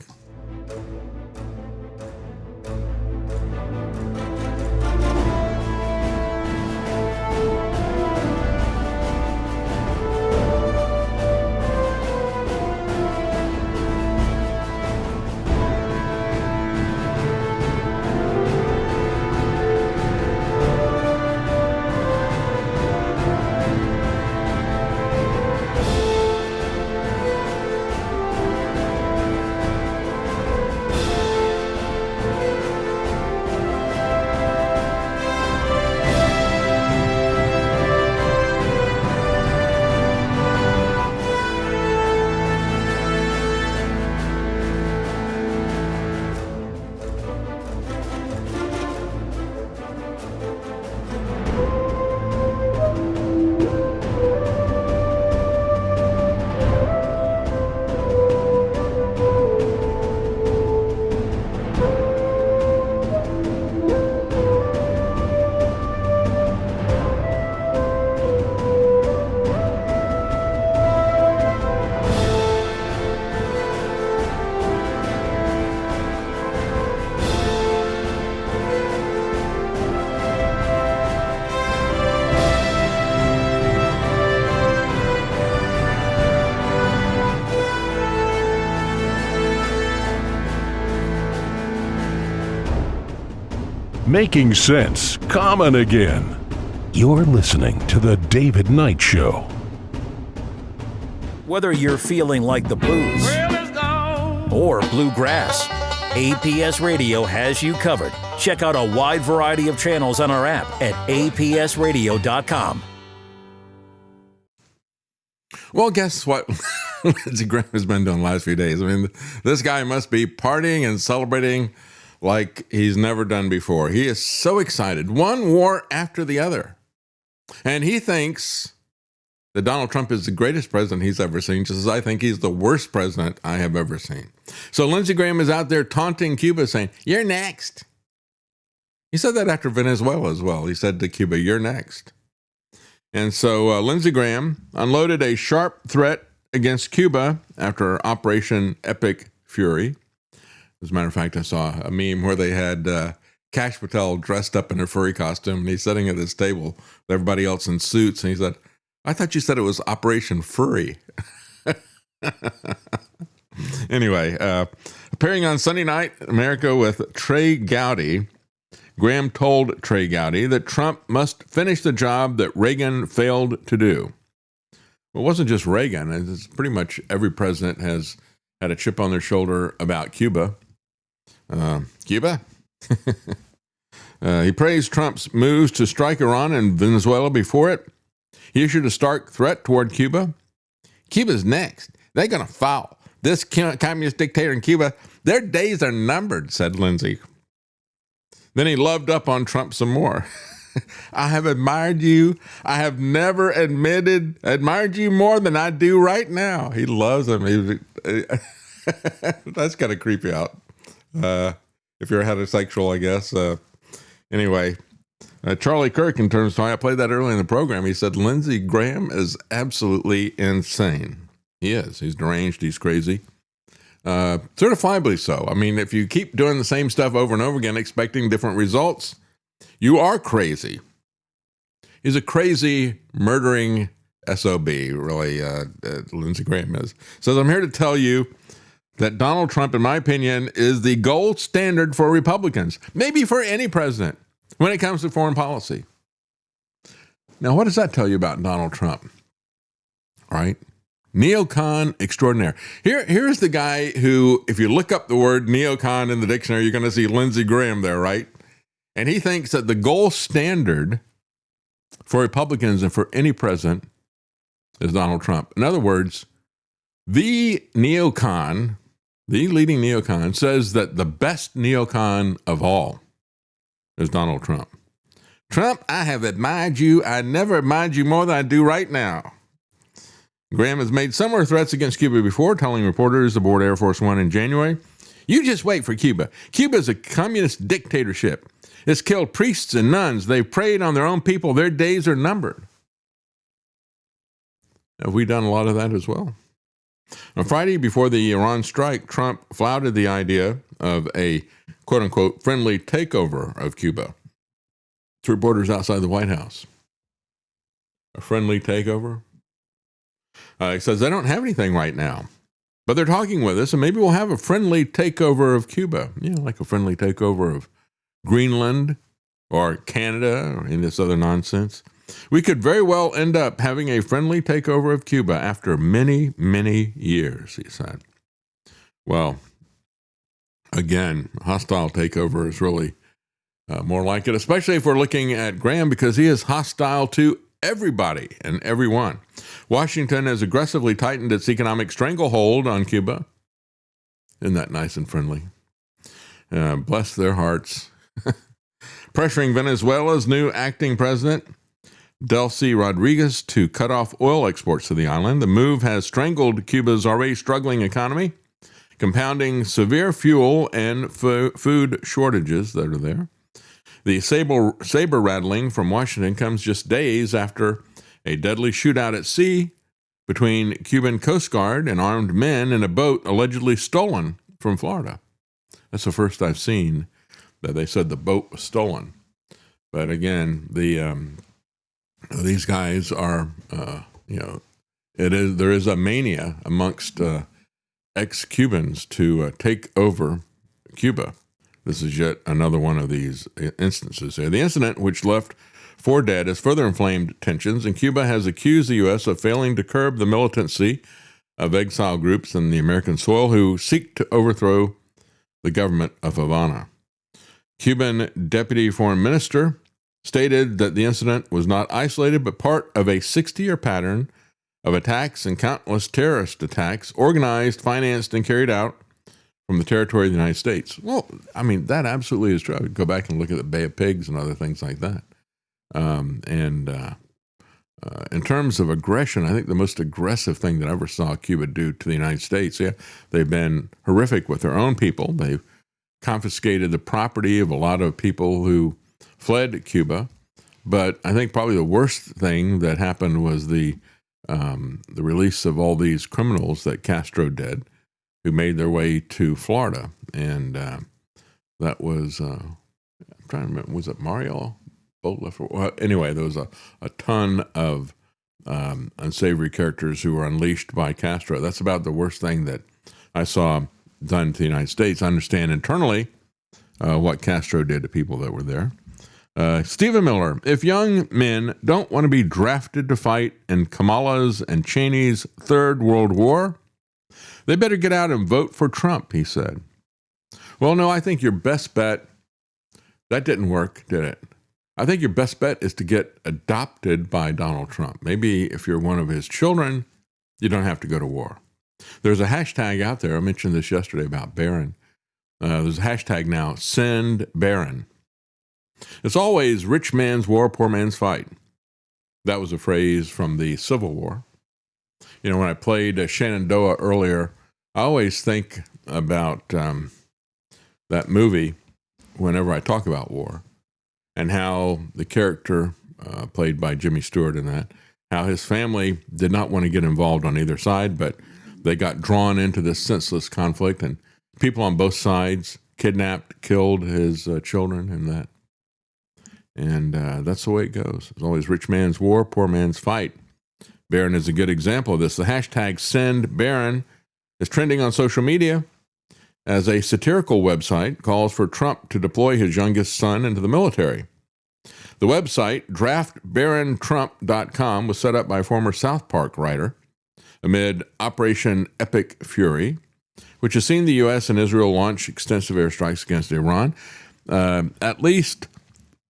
Making sense common again. You're listening to The David Knight Show.
Whether you're feeling like the blues or bluegrass, APS Radio has you covered. Check out a wide variety of channels on our app at apsradio.com.
Well, guess what Lindsey Graham has been doing the last few days? I mean, this guy must be partying and celebrating like he's never done before. He is so excited. One war after the other. And he thinks that Donald Trump is the greatest president he's ever seen, just as I think he's the worst president I have ever seen. So Lindsey Graham is out there taunting Cuba, saying, "You're next." He said that after Venezuela as well. He said to Cuba, "You're next." And so Lindsey Graham unloaded a sharp threat against Cuba after Operation Epic Fury. As a matter of fact, I saw a meme where they had Kash Patel dressed up in a furry costume, and he's sitting at this table with everybody else in suits, and he said, "I thought you said it was Operation Furry." Anyway, appearing on Sunday Night America with Trey Gowdy, Graham told Trey Gowdy that Trump must finish the job that Reagan failed to do. Well, it wasn't just Reagan. It's pretty much every president has had a chip on their shoulder about Cuba. Cuba? He praised Trump's moves to strike Iran and Venezuela before it. He issued a stark threat toward Cuba. Cuba's next. They're going to fall. This communist dictator in Cuba, their days are numbered, said Lindsey. Then he loved up on Trump some more. I have admired you. I have never admired you more than I do right now. He loves him. That's kind of creepy out. If you're a heterosexual, I guess. Anyway, Charlie Kirk, in terms of, I played that early in the program, he said, Lindsey Graham is absolutely insane. He is. He's deranged. He's crazy. Certifiably so. I mean, if you keep doing the same stuff over and over again, expecting different results, you are crazy. He's a crazy, murdering SOB, really, Lindsey Graham is. Says, I'm here to tell you that Donald Trump, in my opinion, is the gold standard for Republicans, maybe for any president, when it comes to foreign policy. Now, what does that tell you about Donald Trump? All right. Neocon extraordinaire. Here's the guy who, if you look up the word neocon in the dictionary, you're going to see Lindsey Graham there, right? And he thinks that the gold standard for Republicans and for any president is Donald Trump. In other words, the neocon, the leading neocon, says that the best neocon of all is Donald Trump. Trump, I have admired you. I never admired you more than I do right now. Graham has made similar threats against Cuba before, telling reporters aboard Air Force One in January, you just wait for Cuba. Cuba is a communist dictatorship. It's killed priests and nuns. They've preyed on their own people. Their days are numbered. Have we done a lot of that as well? On Friday, before the Iran strike, Trump flouted the idea of a quote-unquote friendly takeover of Cuba to reporters outside the White House. A friendly takeover? He says they don't have anything right now, but they're talking with us, and maybe we'll have a friendly takeover of Cuba, like a friendly takeover of Greenland or Canada or any of this other nonsense. We could very well end up having a friendly takeover of Cuba after many, many years, he said. Well, again, hostile takeover is really more like it, especially if we're looking at Graham, because he is hostile to everybody and everyone. Washington has aggressively tightened its economic stranglehold on Cuba. Isn't that nice and friendly? Bless their hearts. Pressuring Venezuela's new acting president, Delcy Rodriguez, to cut off oil exports to the island. The move has strangled Cuba's already struggling economy, compounding severe fuel and food shortages that are there. The saber rattling from Washington comes just days after a deadly shootout at sea between Cuban Coast Guard and armed men in a boat allegedly stolen from Florida. That's the first I've seen that they said the boat was stolen. But again, these guys are, there is a mania amongst ex-Cubans to take over Cuba. This is yet another one of these instances here. The incident, which left 4 dead, has further inflamed tensions, and Cuba has accused the U.S. of failing to curb the militancy of exile groups in the American soil who seek to overthrow the government of Havana. Cuban Deputy Foreign Minister stated that the incident was not isolated, but part of a 60-year pattern of attacks and countless terrorist attacks organized, financed, and carried out from the territory of the United States. Well, I mean, that absolutely is true. I would go back and look at the Bay of Pigs and other things like that. In terms of aggression, I think the most aggressive thing that I ever saw Cuba do to the United States, they've been horrific with their own people. They've confiscated the property of a lot of people who fled Cuba. But I think probably the worst thing that happened was the release of all these criminals that Castro did, who made their way to Florida. And that was, I'm trying to remember, was it Mario Boatlift? Well, anyway, there was a ton of unsavory characters who were unleashed by Castro. That's about the worst thing that I saw done to the United States. I understand internally, what Castro did to people that were there. Stephen Miller, if young men don't want to be drafted to fight in Kamala's and Cheney's Third World War, they better get out and vote for Trump, he said. Well, no, I think your best bet, that didn't work, did it? I think your best bet is to get adopted by Donald Trump. Maybe if you're one of his children, you don't have to go to war. There's a hashtag out there. I mentioned this yesterday about Barron. There's a hashtag now, Send Barron. It's always rich man's war, poor man's fight. That was a phrase from the Civil War. You know, when I played Shenandoah earlier, I always think about that movie whenever I talk about war, and how the character played by Jimmy Stewart in that, how his family did not want to get involved on either side, but they got drawn into this senseless conflict, and people on both sides kidnapped, killed his children and that. And that's the way it goes. It's always rich man's war, poor man's fight. Barron is a good example of this. The hashtag Send Barron is trending on social media as a satirical website calls for Trump to deploy his youngest son into the military. The website, draftbarontrump.com, was set up by a former South Park writer amid Operation Epic Fury, which has seen the U.S. and Israel launch extensive airstrikes against Iran. At least,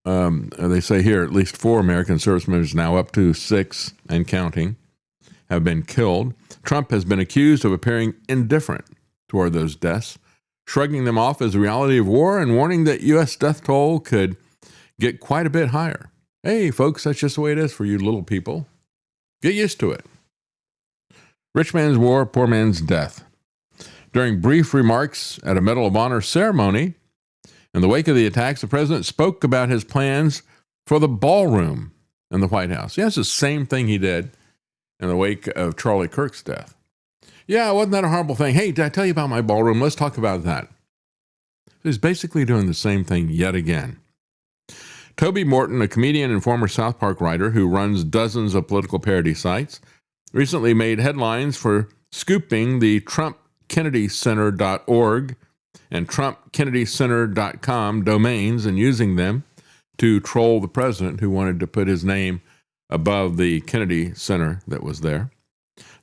they say here, at least 4 American service members, now up to 6 and counting, have been killed. Trump has been accused of appearing indifferent toward those deaths, shrugging them off as the reality of war and warning that U.S. death toll could get quite a bit higher. Hey, folks, that's just the way it is for you little people. Get used to it. Rich man's war, poor man's death. During brief remarks at a Medal of Honor ceremony, in the wake of the attacks, the president spoke about his plans for the ballroom in the White House. Yeah, it's the same thing he did in the wake of Charlie Kirk's death. Yeah, wasn't that a horrible thing? Hey, did I tell you about my ballroom? Let's talk about that. He's basically doing the same thing yet again. Toby Morton, a comedian and former South Park writer who runs dozens of political parody sites, recently made headlines for scooping the TrumpKennedyCenter.org and TrumpKennedyCenter.com domains and using them to troll the president who wanted to put his name above the Kennedy Center that was there.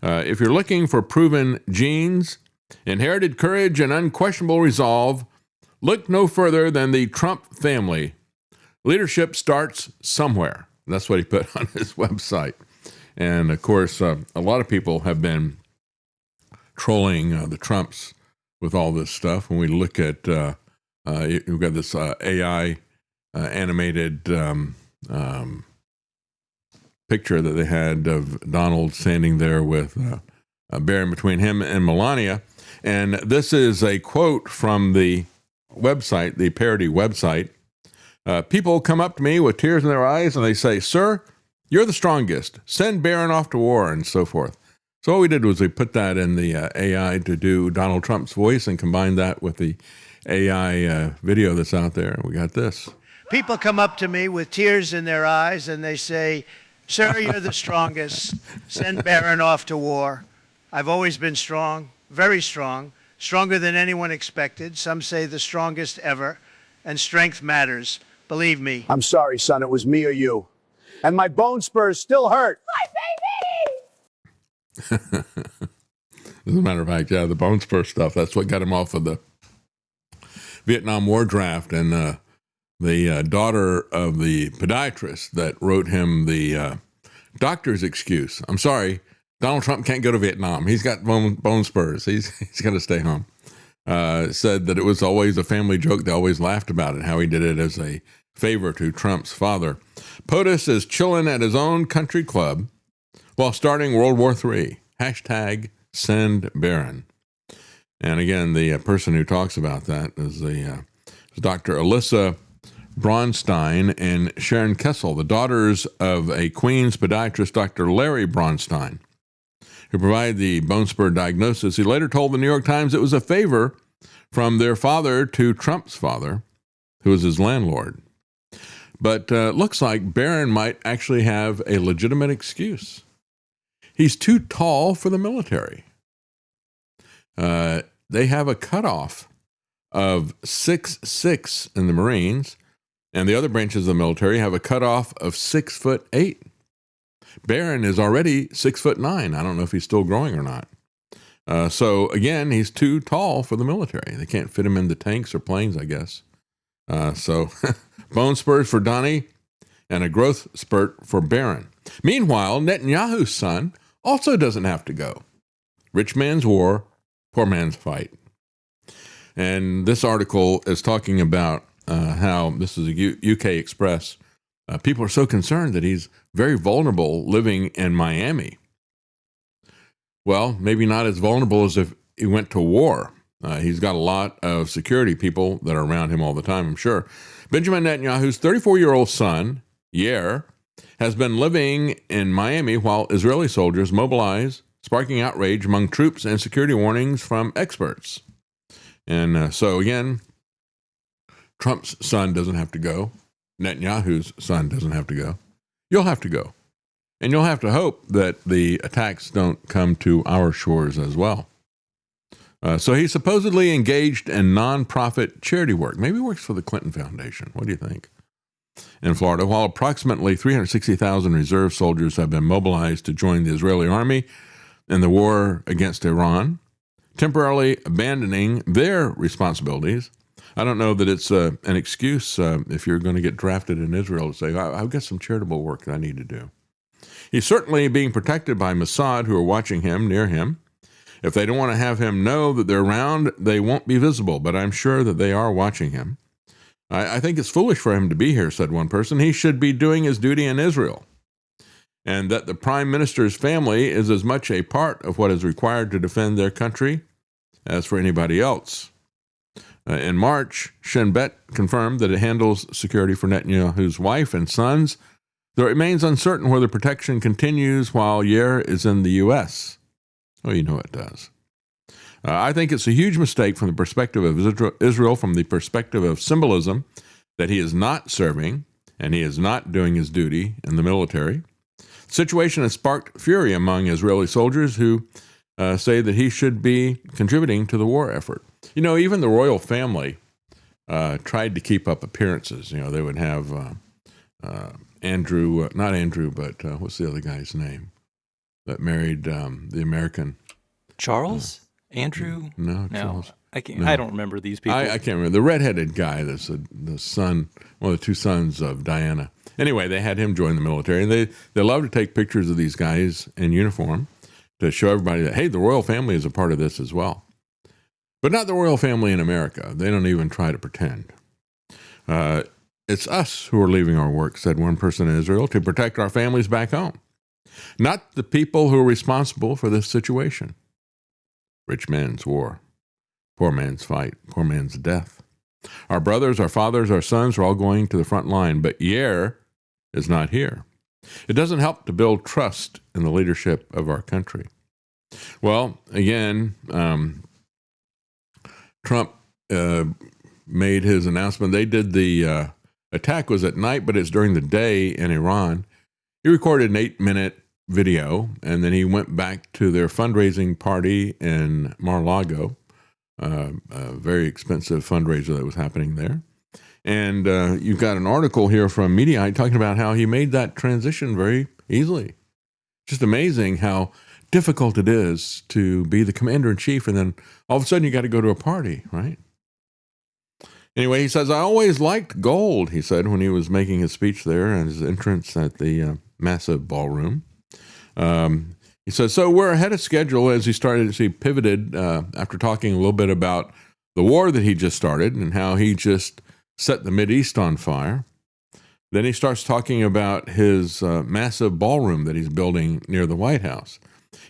If you're looking for proven genes, inherited courage, and unquestionable resolve, look no further than the Trump family. Leadership starts somewhere. That's what he put on his website. And, of course, a lot of people have been trolling the Trumps with all this stuff. When we look at, we've got this AI animated picture that they had of Donald standing there with Barron between him and Melania. And this is a quote from the website, the parody website. People come up to me with tears in their eyes and they say, "Sir, you're the strongest. Send Barron off to war," and so forth. So what we did was we put that in the AI to do Donald Trump's voice and combined that with the AI video that's out there. We got this.
People come up to me with tears in their eyes and they say, "Sir, you're the strongest. Send Barron off to war." I've always been strong, very strong, stronger than anyone expected. Some say the strongest ever, and strength matters. Believe me.
I'm sorry, son, it was me or you. And my bone spurs still hurt.
As a matter of fact, yeah, the bone spur stuff, that's what got him off of the Vietnam War draft. And the daughter of the podiatrist that wrote him the doctor's excuse. I'm sorry, Donald Trump can't go to Vietnam. He's got bone spurs. He's got to stay home. Said that it was always a family joke. They always laughed about it, how he did it as a favor to Trump's father. POTUS is chilling at his own country club while starting World War III. Hashtag Send Barron. And again, the person who talks about that is the Dr. Alyssa Braunstein and Sharon Kessel, the daughters of a Queens podiatrist, Dr. Larry Braunstein, who provided the bone spur diagnosis. He later told the New York Times it was a favor from their father to Trump's father, who was his landlord. But looks like Barron might actually have a legitimate excuse. He's too tall for the military. They have a cutoff of 6'6" in the Marines, and the other branches of the military have a cutoff of 6'8". Barron is already 6'9". I don't know if he's still growing or not. So again, he's too tall for the military. They can't fit him into tanks or planes, I guess. So bone spurs for Donnie and a growth spurt for Barron. Meanwhile, Netanyahu's son also doesn't have to go. Rich man's war, poor man's fight. And this article is talking about how, this is a UK Express, people are so concerned that he's very vulnerable living in Miami. Well, maybe not as vulnerable as if he went to war. He's got a lot of security people that are around him all the time, I'm sure. Benjamin Netanyahu's 34-year-old son, Yair, has been living in Miami while Israeli soldiers mobilize, sparking outrage among troops and security warnings from experts. And so again, Trump's son doesn't have to go. Netanyahu's son doesn't have to go. You'll have to go. And you'll have to hope that the attacks don't come to our shores as well. So he's supposedly engaged in nonprofit charity work. Maybe he works for the Clinton Foundation. What do you think? In Florida, while approximately 360,000 reserve soldiers have been mobilized to join the Israeli army in the war against Iran, temporarily abandoning their responsibilities. I don't know that it's an excuse if you're going to get drafted in Israel to say, I've got some charitable work that I need to do. He's certainly being protected by Mossad, who are watching him, near him. If they don't want to have him know that they're around, they won't be visible, but I'm sure that they are watching him. I think it's foolish for him to be here, said one person. He should be doing his duty in Israel. And that the prime minister's family is as much a part of what is required to defend their country as for anybody else. In March, Shin Bet confirmed that it handles security for Netanyahu's wife and sons, though it remains uncertain whether protection continues while Yair is in the U.S. Oh, you know it does. I think it's a huge mistake from the perspective of Israel, from the perspective of symbolism, that he is not serving and he is not doing his duty in the military. The situation has sparked fury among Israeli soldiers who say that he should be contributing to the war effort. You know, even the royal family tried to keep up appearances. You know, they would have Andrew, not Andrew, but what's the other guy's name that married the American?
Charles? Andrew?
No, Charles.
I can't. No. I don't remember these people.
I can't remember. The redheaded guy, that's the son, one of the two sons of Diana. Anyway, they had him join the military, and they love to take pictures of these guys in uniform to show everybody that, hey, the royal family is a part of this as well. But not the royal family in America. They don't even try to pretend. It's us who are leaving our work, said one person in Israel, to protect our families back home. Not the people who are responsible for this situation. Rich man's war, poor man's fight, poor man's death. Our brothers, our fathers, our sons are all going to the front line, but Yair is not here. It doesn't help to build trust in the leadership of our country. Well, again, Trump made his announcement. They did the attack was at night, but it's during the day in Iran. He recorded an 8-minute video, and then he went back to their fundraising party in Mar-a-Lago, a very expensive fundraiser that was happening there. And you've got an article here from Mediaite talking about how he made that transition very easily. Just amazing how difficult it is to be the commander-in-chief, and then all of a sudden you got to go to a party, right? Anyway, he says, I always liked gold, he said when he was making his speech there and his entrance at the massive ballroom. He says, so we're ahead of schedule as he pivoted after talking a little bit about the war that he just started and how he just set the Mideast on fire. Then he starts talking about his massive ballroom that he's building near the White House.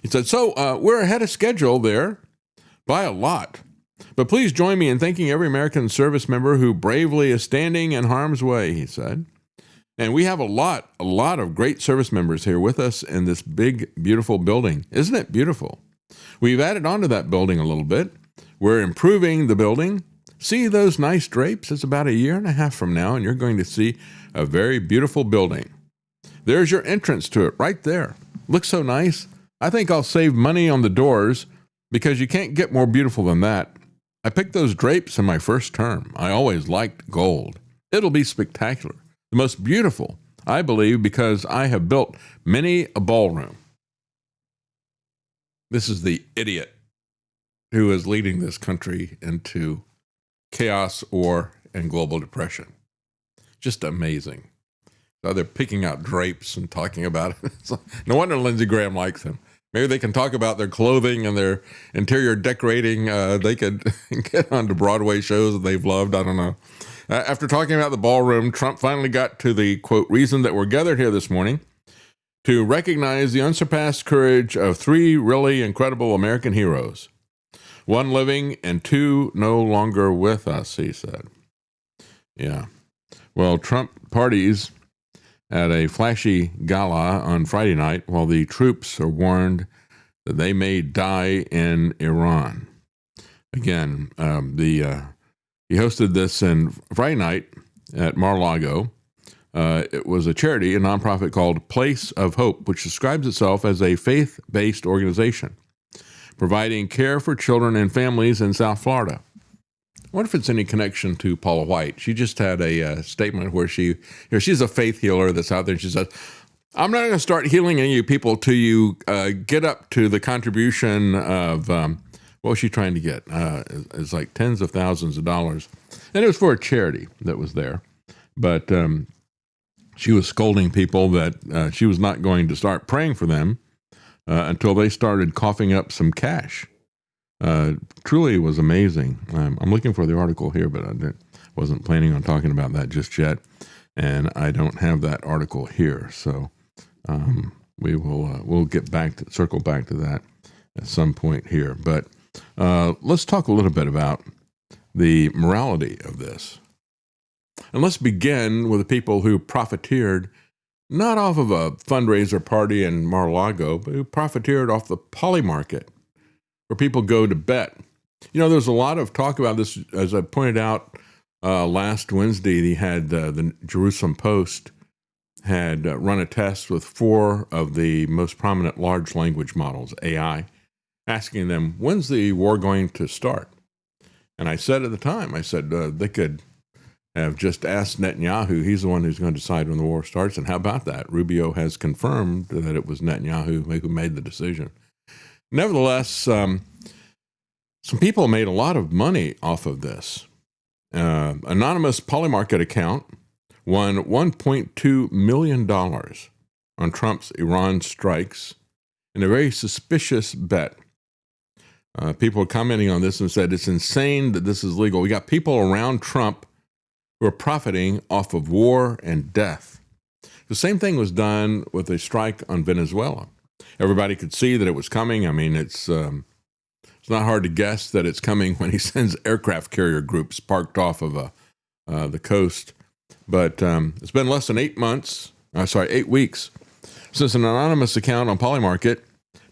He said, so we're ahead of schedule there by a lot. But please join me in thanking every American service member who bravely is standing in harm's way, he said. And we have a lot of great service members here with us in this big, beautiful building. Isn't it beautiful? We've added on to that building a little bit. We're improving the building. See those nice drapes? It's about 1.5 years from now, and you're going to see a very beautiful building. There's your entrance to it right there. Looks so nice. I think I'll save money on the doors because you can't get more beautiful than that. I picked those drapes in my first term. I always liked gold. It'll be spectacular. The most beautiful, I believe, because I have built many a ballroom. This is the idiot who is leading this country into chaos, war, and global depression. Just amazing. So they're picking out drapes and talking about it. No wonder Lindsey Graham likes him. Maybe they can talk about their clothing and their interior decorating. They could get onto Broadway shows that they've loved. I don't know. After talking about the ballroom, Trump finally got to the, quote, reason that we're gathered here this morning, to recognize the unsurpassed courage of 3 really incredible American heroes. 1 living and 2 no longer with us, he said. Yeah. Well, Trump parties at a flashy gala on Friday night while the troops are warned that they may die in Iran. Again, he hosted this on Friday night at Mar-a-Lago. It was a charity, a nonprofit called Place of Hope, which describes itself as a faith-based organization providing care for children and families in South Florida. I wonder if it's any connection to Paula White. She just had a statement where she's a faith healer that's out there. And she says, I'm not going to start healing any of you people till you get up to the contribution of, what was she trying to get? It's like tens of thousands of dollars. And it was for a charity that was there. But she was scolding people that she was not going to start praying for them until they started coughing up some cash. Truly was amazing. I'm looking for the article here, but I wasn't planning on talking about that just yet. And I don't have that article here. So we'll circle back to that at some point here. But let's talk a little bit about the morality of this. And let's begin with the people who profiteered not off of a fundraiser party in Mar-a-Lago, but who profiteered off the poly market, where people go to bet. You know, there's a lot of talk about this. As I pointed out last Wednesday, he had the Jerusalem Post had run a test with 4 of the most prominent large language models, AI, asking them, when's the war going to start? And I said at the time, they could have just asked Netanyahu. He's the one who's going to decide when the war starts. And how about that? Rubio has confirmed that it was Netanyahu who made the decision. Nevertheless, some people made a lot of money off of this. Anonymous Polymarket account won $1.2 million on Trump's Iran strikes in a very suspicious bet. People are commenting on this and said it's insane that this is legal. We got people around Trump who are profiting off of war and death. The same thing was done with a strike on Venezuela. Everybody could see that it was coming. I mean, it's not hard to guess that it's coming when he sends aircraft carrier groups parked off of the coast. But it's been less than 8 weeks since an anonymous account on Polymarket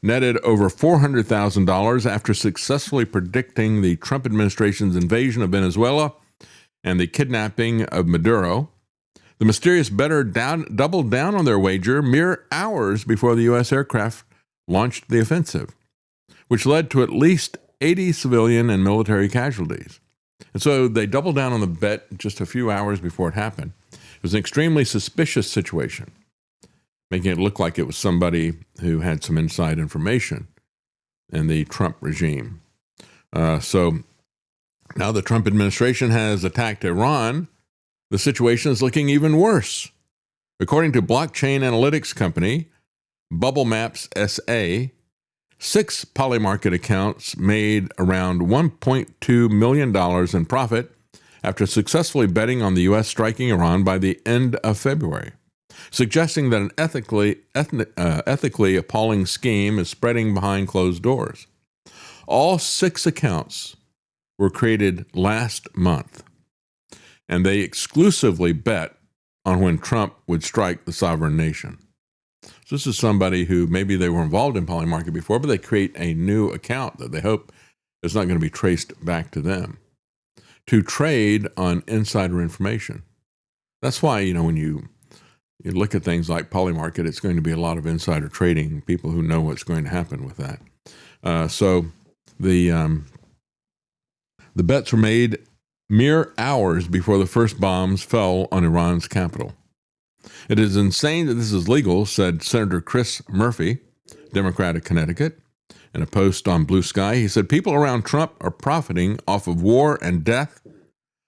netted over $400,000 after successfully predicting the Trump administration's invasion of Venezuela and the kidnapping of Maduro. The mysterious bettor doubled down on their wager mere hours before the U.S. aircraft launched the offensive, which led to at least 80 civilian and military casualties. And so they doubled down on the bet just a few hours before it happened. It was an extremely suspicious situation, making it look like it was somebody who had some inside information in the Trump regime. So now the Trump administration has attacked Iran. The situation is looking even worse. According to blockchain analytics company Bubble Maps SA, 6 Polymarket accounts made around $1.2 million in profit after successfully betting on the U.S. striking Iran by the end of February, suggesting that an ethically appalling scheme is spreading behind closed doors. All 6 accounts were created last month, and they exclusively bet on when Trump would strike the sovereign nation. So this is somebody who maybe they were involved in Polymarket before, but they create a new account that they hope is not going to be traced back to them to trade on insider information. That's why, when you look at things like Polymarket, it's going to be a lot of insider trading, people who know what's going to happen with that. So the The bets were made mere hours before the first bombs fell on Iran's capital. It is insane that this is legal, said Senator Chris Murphy, Democrat of Connecticut. In a post on Blue Sky, he said, people around Trump are profiting off of war and death.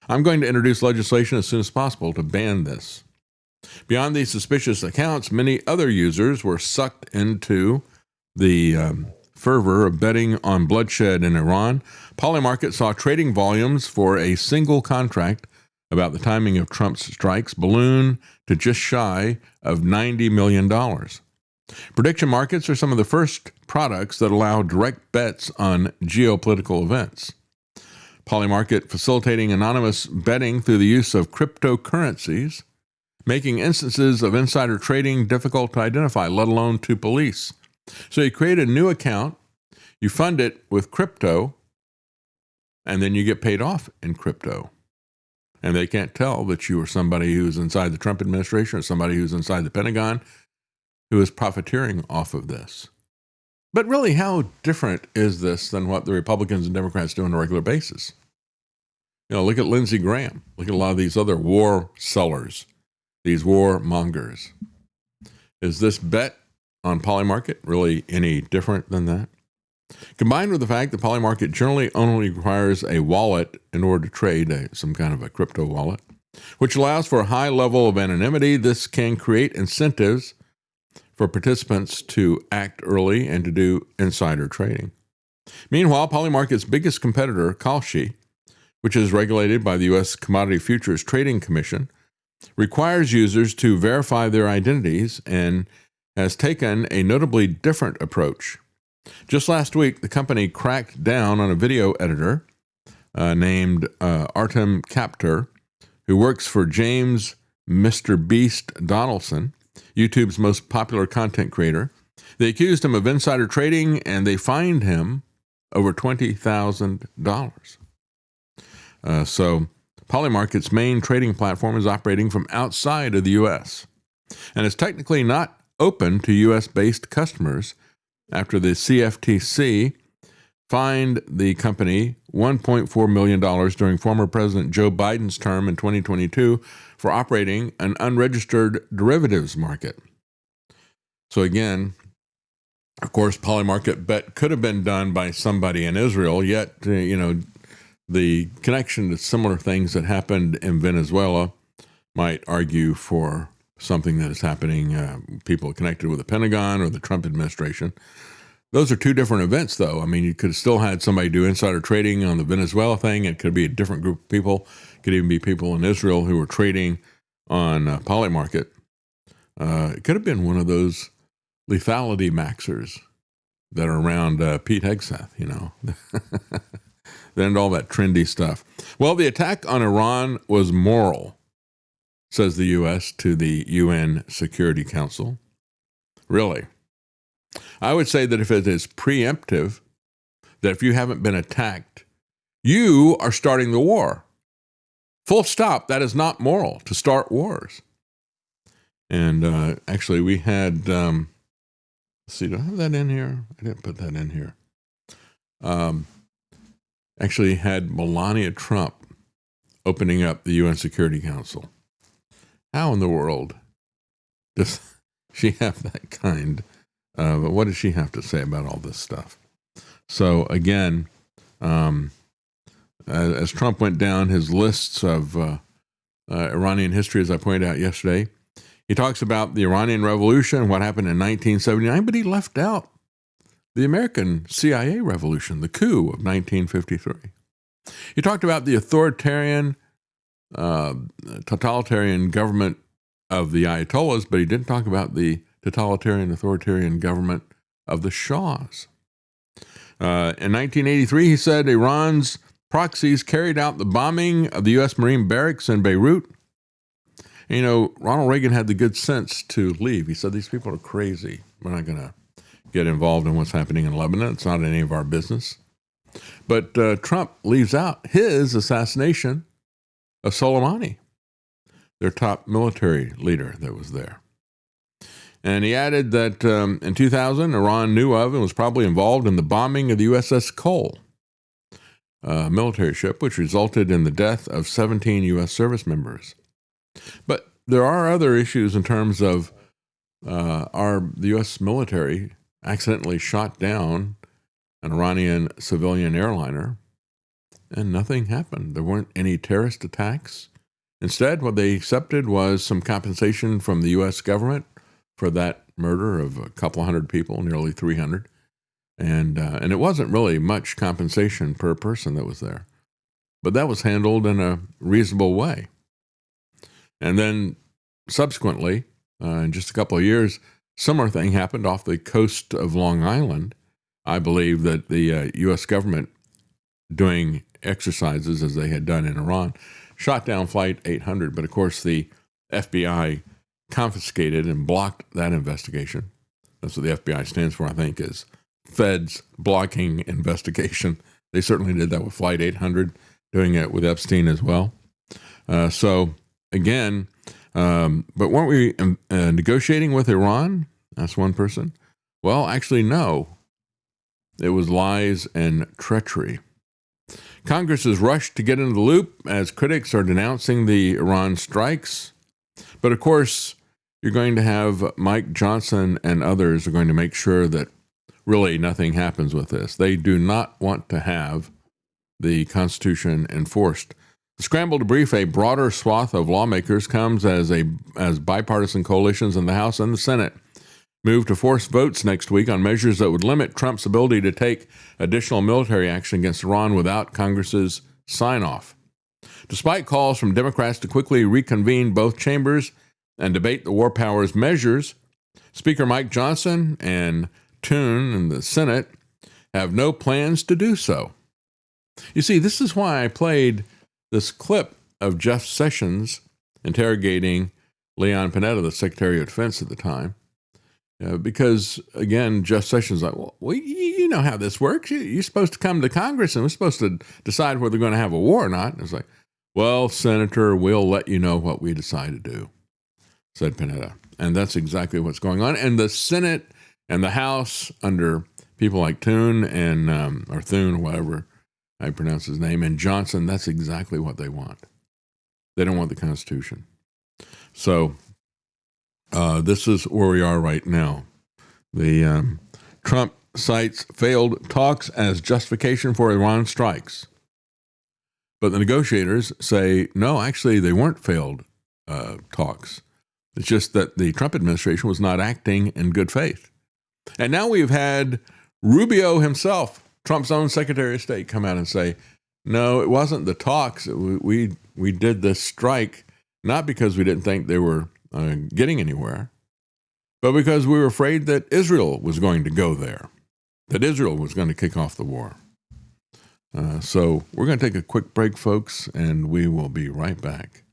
I'm going to introduce legislation as soon as possible to ban this. Beyond these suspicious accounts, many other users were sucked into the fervor of betting on bloodshed in Iran. Polymarket saw trading volumes for a single contract about the timing of Trump's strikes balloon to just shy of $90 million. Prediction markets are some of the first products that allow direct bets on geopolitical events. Polymarket facilitating anonymous betting through the use of cryptocurrencies, making instances of insider trading difficult to identify, let alone to police. So you create a new account, you fund it with crypto, and then you get paid off in crypto. And they can't tell that you are somebody who's inside the Trump administration or somebody who's inside the Pentagon who is profiteering off of this. But really, how different is this than what the Republicans and Democrats do on a regular basis? You know, look at Lindsey Graham. Look at a lot of these other war sellers, these war mongers. Is this bet on Polymarket really any different than that? Combined with the fact that Polymarket generally only requires a wallet in order to trade, some kind of a crypto wallet, which allows for a high level of anonymity, this can create incentives for participants to act early and to do insider trading. Meanwhile, Polymarket's biggest competitor, Kalshi, which is regulated by the U.S. Commodity Futures Trading Commission, requires users to verify their identities and has taken a notably different approach. Just last week, the company cracked down on a video editor named Artem Kaptur, who works for James Mr. Beast Donaldson, YouTube's most popular content creator. They accused him of insider trading, and they fined him over $20,000. So Polymarket's main trading platform is operating from outside of the U.S. and is technically not open to U.S.-based customers after the CFTC fined the company $1.4 million during former President Joe Biden's term in 2022 for operating an unregistered derivatives market. So again, of course, Polymarket bet could have been done by somebody in Israel, yet, the connection to similar things that happened in Venezuela might argue for something that is happening, people connected with the Pentagon or the Trump administration. Those are two different events, though. I mean, you could have still had somebody do insider trading on the Venezuela thing. It could be a different group of people. It could even be people in Israel who were trading on Polymarket. It could have been one of those lethality maxers that are around Pete Hegseth, Then all that trendy stuff. Well, the attack on Iran was moral, says the U.S. to the UN Security Council. Really? I would say that if it is preemptive, that if you haven't been attacked, you are starting the war. Full stop. That is not moral to start wars. And actually, we had, let's see, do I have that in here? I didn't put that in here. Actually had Melania Trump opening up the UN Security Council. How in the world does she have that kind of, what does she have to say about all this stuff? So again, as Trump went down his lists of Iranian history, as I pointed out yesterday, he talks about the Iranian Revolution, what happened in 1979, but he left out the American CIA revolution, the coup of 1953. He talked about the authoritarian, totalitarian government of the Ayatollahs, but he didn't talk about the totalitarian, authoritarian government of the Shahs. In 1983, he said Iran's proxies carried out the bombing of the U.S. Marine barracks in Beirut. And, Ronald Reagan had the good sense to leave. He said, these people are crazy. We're not going to get involved in what's happening in Lebanon. It's not any of our business. But Trump leaves out his assassination of Soleimani, their top military leader that was there. And he added that in 2000, Iran knew of and was probably involved in the bombing of the USS Cole. military ship, which resulted in the death of 17 U.S. service members. But there are other issues in terms of the U.S. military accidentally shot down an Iranian civilian airliner, and nothing happened. There weren't any terrorist attacks. Instead, what they accepted was some compensation from the U.S. government for that murder of a couple hundred people, nearly 300. And it wasn't really much compensation per person that was there. But that was handled in a reasonable way. And then subsequently, in just a couple of years, similar thing happened off the coast of Long Island. I believe that the U.S. government, doing exercises as they had done in Iran, shot down Flight 800. But of course, the FBI confiscated and blocked that investigation. That's what the FBI stands for, I think, is Feds Blocking Investigation. They certainly did that with Flight 800, doing it with Epstein as well. So again, but weren't we negotiating with Iran? That's one person. Well, actually, no. It was lies and treachery. Congress has rushed to get into the loop as critics are denouncing the Iran strikes. But of course, you're going to have Mike Johnson and others are going to make sure that really nothing happens with this. They do not want to have the Constitution enforced. The scramble to brief a broader swath of lawmakers comes as bipartisan coalitions in the House and the Senate move to force votes next week on measures that would limit Trump's ability to take additional military action against Iran without Congress's sign-off. Despite calls from Democrats to quickly reconvene both chambers and debate the war powers measures, Speaker Mike Johnson and Toon in the Senate have no plans to do so. You see, this is why I played this clip of Jeff Sessions interrogating Leon Panetta, the Secretary of Defense at the time, because, again, Jeff Sessions is like, well, you know how this works. You're supposed to come to Congress, and we're supposed to decide whether we're going to have a war or not. And it's like, well, Senator, we'll let you know what we decide to do, said Panetta. And that's exactly what's going on. And the Senate and the House, under people like Toon and, or Thune, or whatever I pronounce his name, and Johnson, that's exactly what they want. They don't want the Constitution. So this is where we are right now. The Trump cites failed talks as justification for Iran strikes. But the negotiators say, no, actually, they weren't failed talks. It's just that the Trump administration was not acting in good faith. And now we've had Rubio himself, Trump's own Secretary of State, come out and say, no, it wasn't the talks. We did this strike not because we didn't think they were getting anywhere, but because we were afraid that Israel was going to go there, that Israel was going to kick off the war. So we're going to take a quick break, folks, and we will be right back.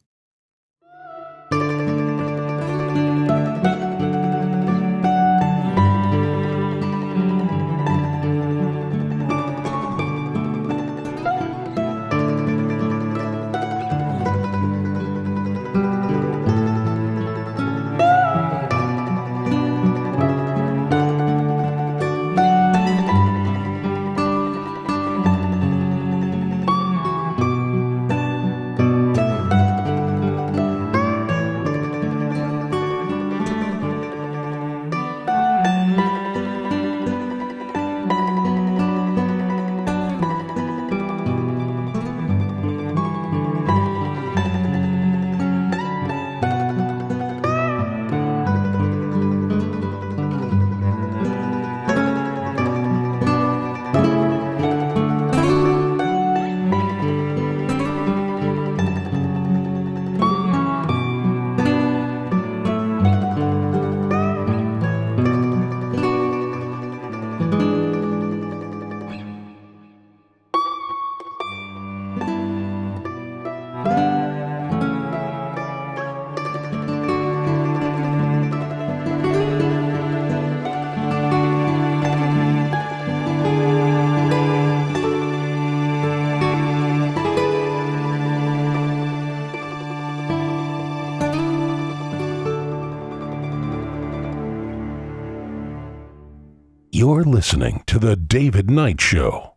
You're listening to The David Knight Show.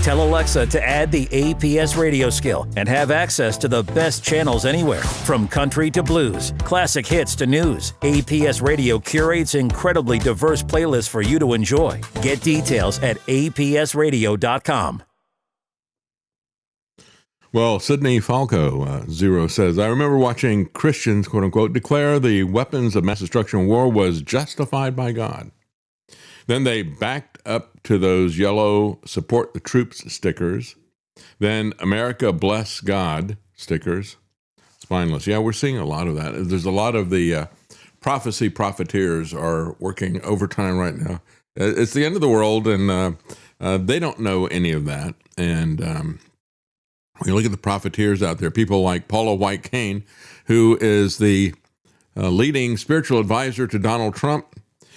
Tell Alexa to add the APS radio skill and have access to the best channels anywhere. From country to blues, classic hits to news, APS Radio curates incredibly diverse playlists for you to enjoy. Get details at apsradio.com.
Well, Sidney Falco, Zero, says, I remember watching Christians, quote unquote, declare the weapons of mass destruction war was justified by God. Then they backed up to those yellow support the troops stickers. Then America bless God stickers. Spineless. Yeah, we're seeing a lot of that. There's a lot of the prophecy profiteers are working overtime right now. It's the end of the world, and they don't know any of that. And when you look at the profiteers out there, people like Paula White Cain, who is the leading spiritual advisor to Donald Trump,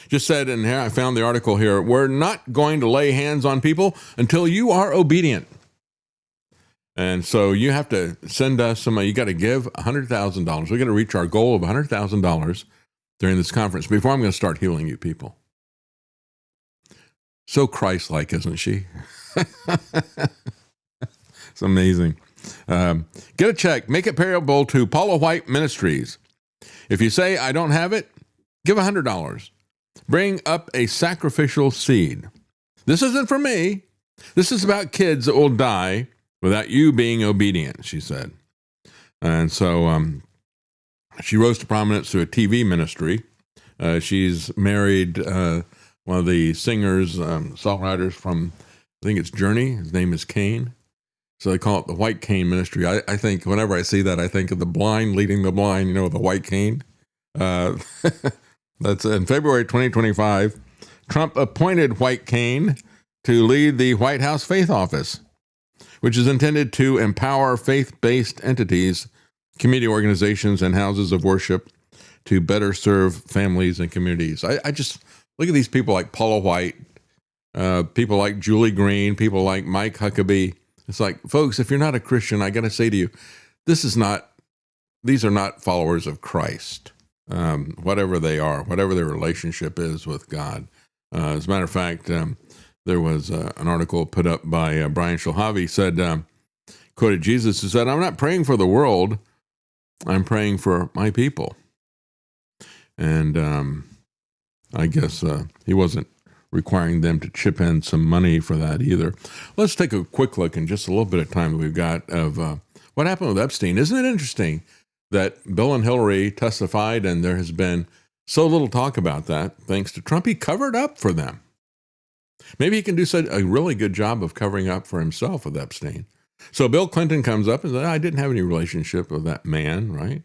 just said, and here I found the article here, we're not going to lay hands on people until you are obedient. And so you have to send us some, you got to give $100,000. We're going to reach our goal of $100,000 during this conference before I'm going to start healing you people. So Christ-like, isn't she? It's amazing. Get a check. Make it payable to Paula White Ministries. If you say, I don't have it, give $100. Bring up a sacrificial seed. This isn't for me. This is about kids that will die without you being obedient, she said. And so she rose to prominence through a TV ministry. She's married one of the singers, songwriters from, I think it's Journey. His name is Cain. So they call it the White Cane Ministry. I think whenever I see that, I think of the blind leading the blind, you know, the white cane. That's in February 2025. Trump appointed White Cain to lead the White House Faith Office, which is intended to empower faith-based entities, community organizations, and houses of worship to better serve families and communities. I just look at these people like Paula White, people like Julie Green, people like Mike Huckabee. It's like, folks, if you're not a Christian, I got to say to you, these are not followers of Christ, whatever they are, whatever their relationship is with God. As a matter of fact, there was an article put up by Brian Shilhavi, said, quoted Jesus, who said, I'm not praying for the world, I'm praying for my people. And I guess he wasn't requiring them to chip in some money for that either. Let's take a quick look in just a little bit of time that we've got of what happened with Epstein. Isn't it interesting that Bill and Hillary testified and there has been so little talk about that thanks to Trump? He covered up for them. Maybe he can do a really good job of covering up for himself with Epstein. So Bill Clinton comes up and says, I didn't have any relationship with that man, right?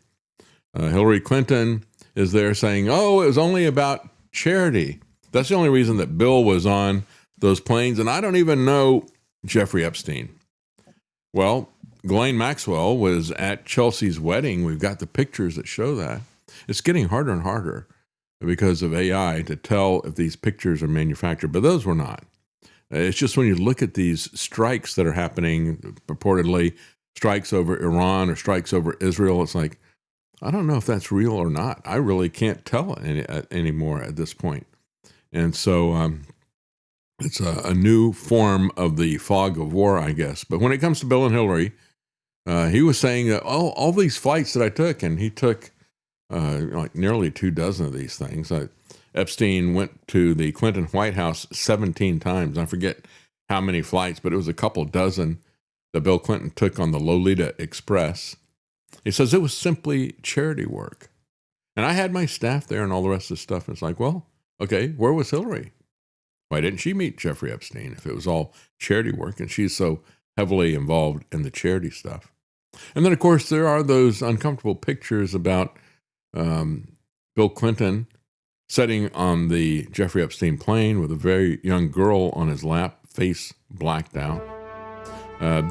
Hillary Clinton is there saying, oh, it was only about charity. That's the only reason that Bill was on those planes. And I don't even know Jeffrey Epstein. Well, Ghislaine Maxwell was at Chelsea's wedding. We've got the pictures that show that. It's getting harder and harder because of AI to tell if these pictures are manufactured, but those were not. It's just when you look at these strikes that are happening, purportedly strikes over Iran or strikes over Israel, it's like, I don't know if that's real or not. I really can't tell anymore at this point. And so it's a new form of the fog of war, I guess. But when it comes to Bill and Hillary, he was saying that, all these flights that I took, and he took like nearly 24 of these things. Epstein went to the Clinton White House 17 times. I forget how many flights, but it was a couple dozen that Bill Clinton took on the Lolita Express. He says it was simply charity work. And I had my staff there and all the rest of the stuff. And it's like, well, okay, where was Hillary? Why didn't she meet Jeffrey Epstein if it was all charity work and she's so heavily involved in the charity stuff? And then, of course, there are those uncomfortable pictures about Bill Clinton sitting on the Jeffrey Epstein plane with a very young girl on his lap, face blacked out.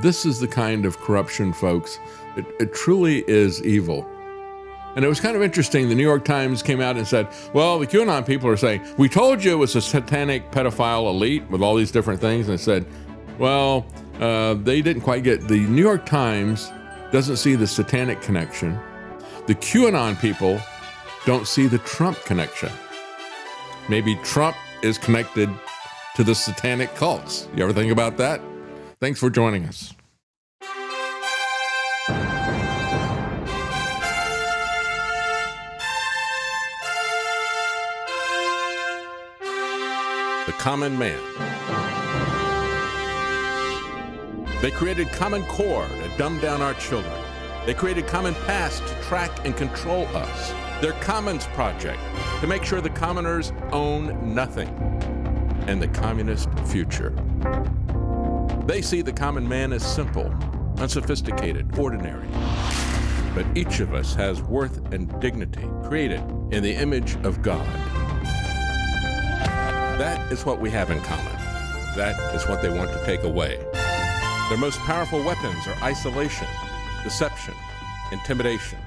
This is the kind of corruption, folks. It truly is evil. And it was kind of interesting. The New York Times came out and said, well, the QAnon people are saying, we told you it was a satanic pedophile elite with all these different things. And I said, well, they didn't quite get. The New York Times doesn't see the satanic connection. The QAnon people don't see the Trump connection. Maybe Trump is connected to the satanic cults. You ever think about that? Thanks for joining us. The common man. They created Common Core to dumb down our children. They created Common Pass to track and control us. Their Commons Project to make sure the commoners own nothing. And the communist future. They see the common man as simple, unsophisticated, ordinary. But each of us has worth and dignity created in the image of God. That is what we have in common. That is what they want to take away. Their most powerful weapons are isolation, deception, intimidation.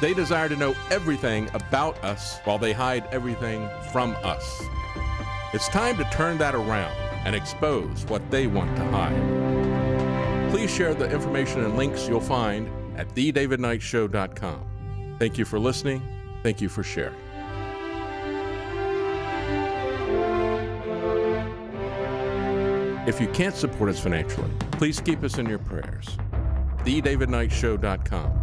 They desire to know everything about us while they hide everything from us. It's time to turn that around and expose what they want to hide. Please share the information and links you'll find at thedavidknightshow.com. Thank you for listening. Thank you for sharing. If you can't support us financially, please keep us in your prayers. thedavidknightshow.com.